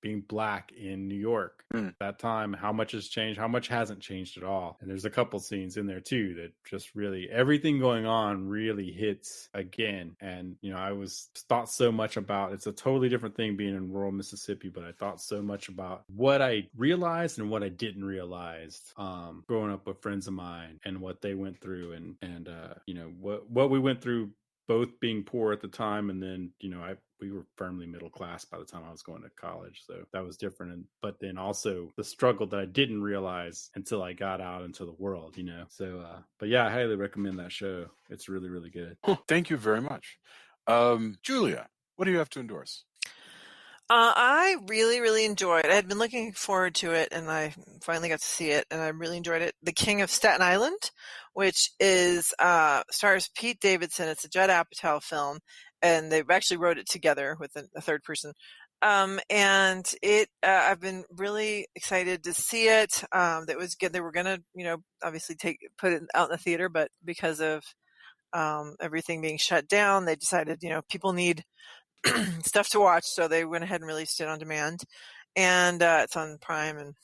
being black in New York at that time, how much has changed, how much hasn't changed at all. And there's a couple scenes in there too that just really, everything going on really hits again. And, I was thought so much about, it's a totally different thing being in rural Mississippi, but I thought so much about what I realized and what I didn't realize growing up with friends of mine and what they went through and what we went through, both being poor at the time, and then we were firmly middle class by the time I was going to college, so that was different. But then also the struggle that I didn't realize until I got out into the world, So, but yeah, I highly recommend that show. It's really, really good. Thank you very much, Julia. What do you have to endorse? I really, really enjoyed. I had been looking forward to it, and I finally got to see it, and I really enjoyed it. The King of Staten Island, which is stars Pete Davidson. It's a Judd Apatow film, and they actually wrote it together with a third person. And it, I've been really excited to see it. That was good. They were gonna, obviously put it out in the theater, but because of everything being shut down, they decided, people need stuff to watch, so they went ahead and released it on demand, and it's on Prime and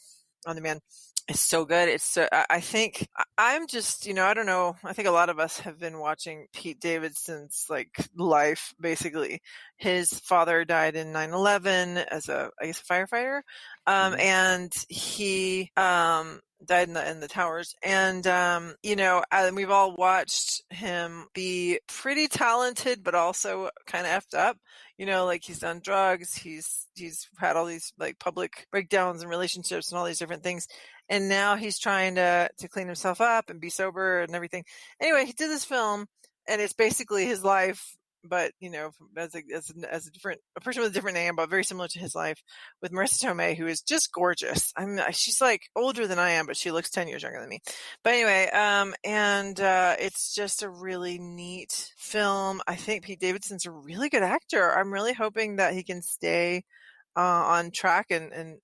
on demand. It's so good. It's so, I think I'm just, I don't know. I think a lot of us have been watching Pete Davidson's life. Basically, his father died in 9/11 as a firefighter, and he died in the towers. And and we've all watched him be pretty talented, but also kind of effed up. He's done drugs. He's had all these public breakdowns and relationships and all these different things. And now he's trying to clean himself up and be sober and everything. Anyway, he did this film, and it's basically his life, but as a person with a different name, but very similar to his life, with Marissa Tomei, who is just gorgeous. She's older than I am, but she looks 10 years younger than me. But anyway, it's just a really neat film. I think Pete Davidson's a really good actor. I'm really hoping that he can stay on track and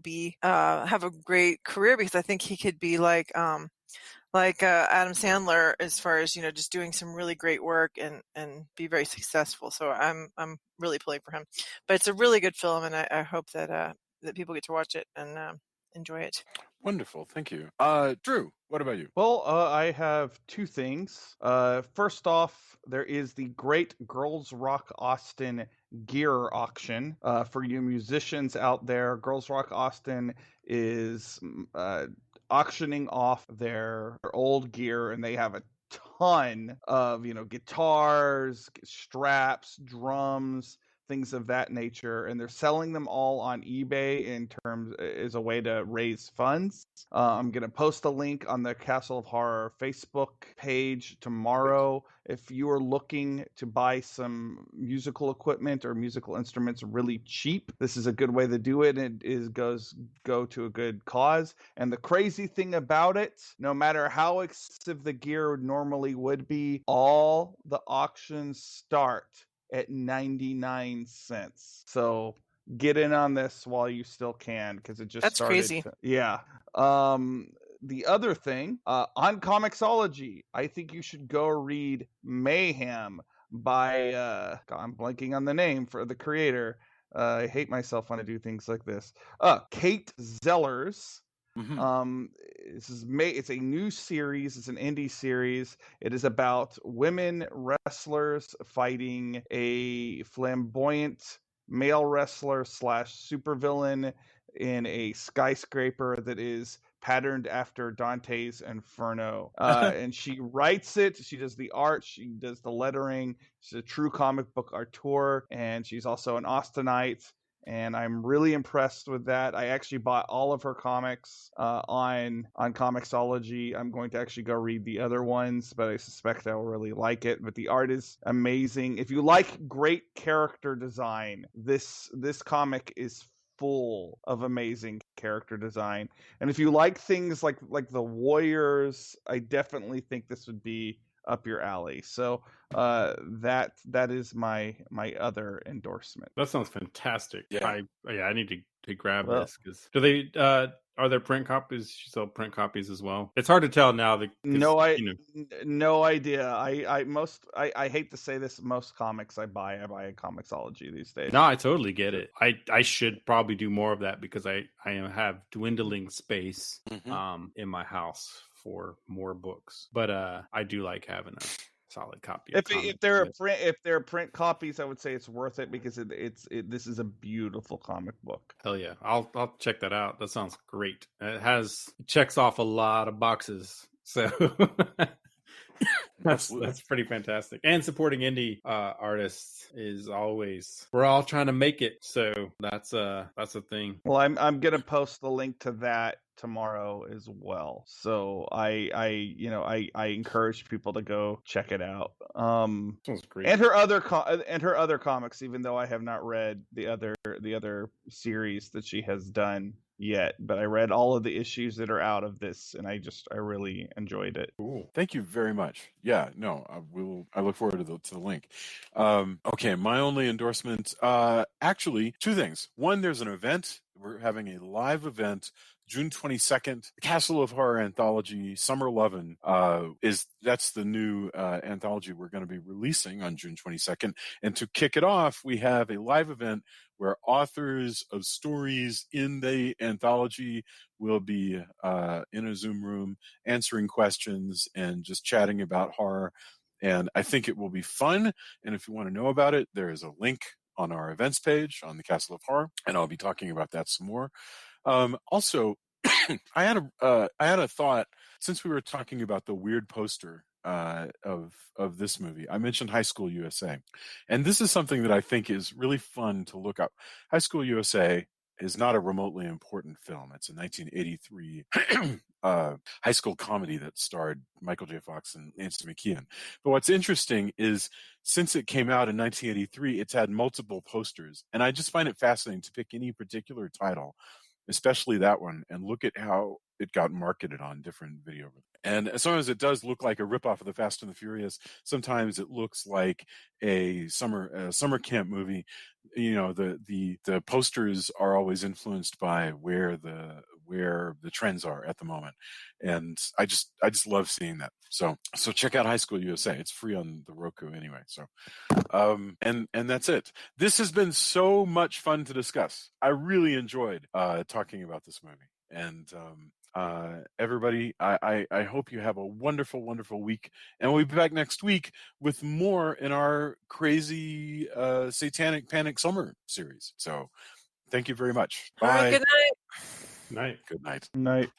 be have a great career, because I think he could be like Adam Sandler as far as just doing some really great work and be very successful. So I'm really pulling for him. But it's a really good film, and I hope that people get to watch it and enjoy it. Wonderful, thank you. Drew, what about you? Well, I have two things. First off, there is the Great Girls Rock Austin gear auction. For you musicians out there, Girls Rock Austin is auctioning off their old gear, and they have a ton of guitars, straps, drums, things of that nature, and they're selling them all on eBay as a way to raise funds. I'm gonna post a link on the Castle of Horror Facebook page tomorrow. If you are looking to buy some musical equipment or musical instruments really cheap, this is a good way to do it. And it go to a good cause. And the crazy thing about it, no matter how expensive the gear normally would be, all the auctions start at 99 cents. So get in on this while you still can, because it just started. That's crazy. Yeah. The other thing, on Comixology, I think you should go read Mayhem by I'm blanking on the name for the creator. I hate myself when I do things like this. Kate Zellers. Mm-hmm. It's a new series. It's an indie series. It is about women wrestlers fighting a flamboyant male wrestler / supervillain in a skyscraper that is patterned after Dante's Inferno. And she writes it. She does the art. She does the lettering. She's a true comic book auteur, and she's also an Austinite. And I'm really impressed with that. I actually bought all of her comics on Comixology. I'm going to actually go read the other ones, but I suspect I will really like it. But the art is amazing. If you like great character design, this comic is full of amazing character design. And if you like things like the Warriors, I definitely think this would be up your alley. So that is my other endorsement. That sounds fantastic. Yeah. I need to grab this, because do they Are there print copies? She sell print copies as well. It's hard to tell now. No, you know. no idea. I hate to say this. Most comics I buy at Comixology these days. No, I totally get it. I should probably do more of that because I have dwindling space in my house for more books. But I do like having a solid copy. If there are print copies, I would say it's worth it because this is a beautiful comic book. Hell yeah, I'll check that out. That sounds great. It checks off a lot of boxes. So that's pretty fantastic. And supporting indie artists is always, we're all trying to make it. So that's a thing. Well, I'm gonna post the link to that tomorrow as well. So I encourage people to go check it out. Sounds great. And her other comics, even though I have not read the other series that she has done yet, but I read all of the issues that are out of this, and I really enjoyed it. Cool. Thank you very much. Yeah, no, I look forward to the link. Okay, my only endorsement, actually, two things. One, there's an event. We're having a live event June 22nd, Castle of Horror Anthology Summer Lovin' that's the new anthology we're going to be releasing on June 22nd. And to kick it off, we have a live event where authors of stories in the anthology will be in a Zoom room answering questions and just chatting about horror. And I think it will be fun. And if you want to know about it, there is a link on our events page on the Castle of Horror, and I'll be talking about that some more. Also, I had a thought since we were talking about the weird poster of this movie. I mentioned High School USA, and this is something that I think is really fun to look up. High School USA is not a remotely important film. It's a 1983 high school comedy that starred Michael J. Fox and Nancy McKeon. But what's interesting is since it came out in 1983, it's had multiple posters, and I just find it fascinating to pick any particular title, especially that one, and look at how it got marketed on different video. And sometimes it does look like a ripoff of the Fast and the Furious. Sometimes it looks like a summer camp movie. You know, the posters are always influenced by where the trends are at the moment, and I just love seeing that. So check out High School USA. It's free on the Roku anyway. So and that's it. This has been so much fun to discuss. I really enjoyed talking about this movie. And everybody, I hope you have a wonderful, wonderful week. And we'll be back next week with more in our crazy Satanic Panic Summer Series. So thank you very much. Bye. All right, good night. Night. Good night. Night.